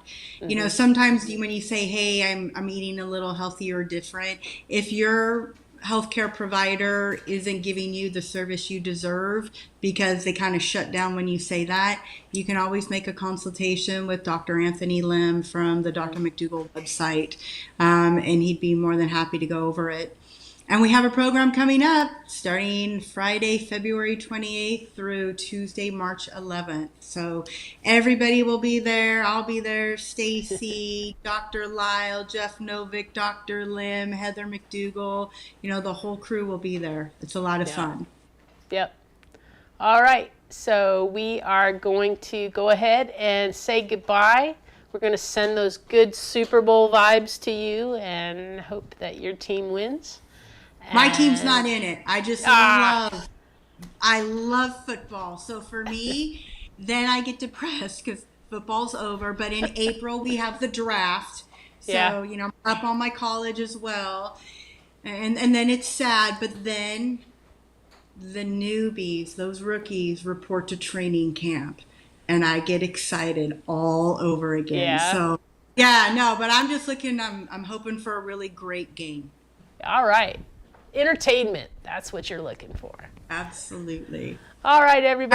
sometimes when you say, hey, I'm eating a little healthier or different, if your healthcare provider isn't giving you the service you deserve because they kind of shut down when you say that, you can always make a consultation with Dr. Anthony Lim from the Dr. McDougall website, and he'd be more than happy to go over it. And we have a program coming up starting Friday, February 28th through Tuesday, March 11th. So everybody will be there. I'll be there. Stacy, Dr. Lyle, Jeff Novick, Dr. Lim, Heather McDougall. The whole crew will be there. It's a lot of fun. Yep. All right. So we are going to go ahead and say goodbye. We're going to send those good Super Bowl vibes to you and hope that your team wins. My team's not in it. I love football. So for me, then I get depressed because football's over. But in April, we have the draft. So, I'm up on my college as well. And then it's sad. But then the newbies, those rookies, report to training camp. And I get excited all over again. Yeah. So, but I'm just I'm hoping for a really great game. All right. Entertainment. That's what you're looking for. Absolutely. All right, everybody.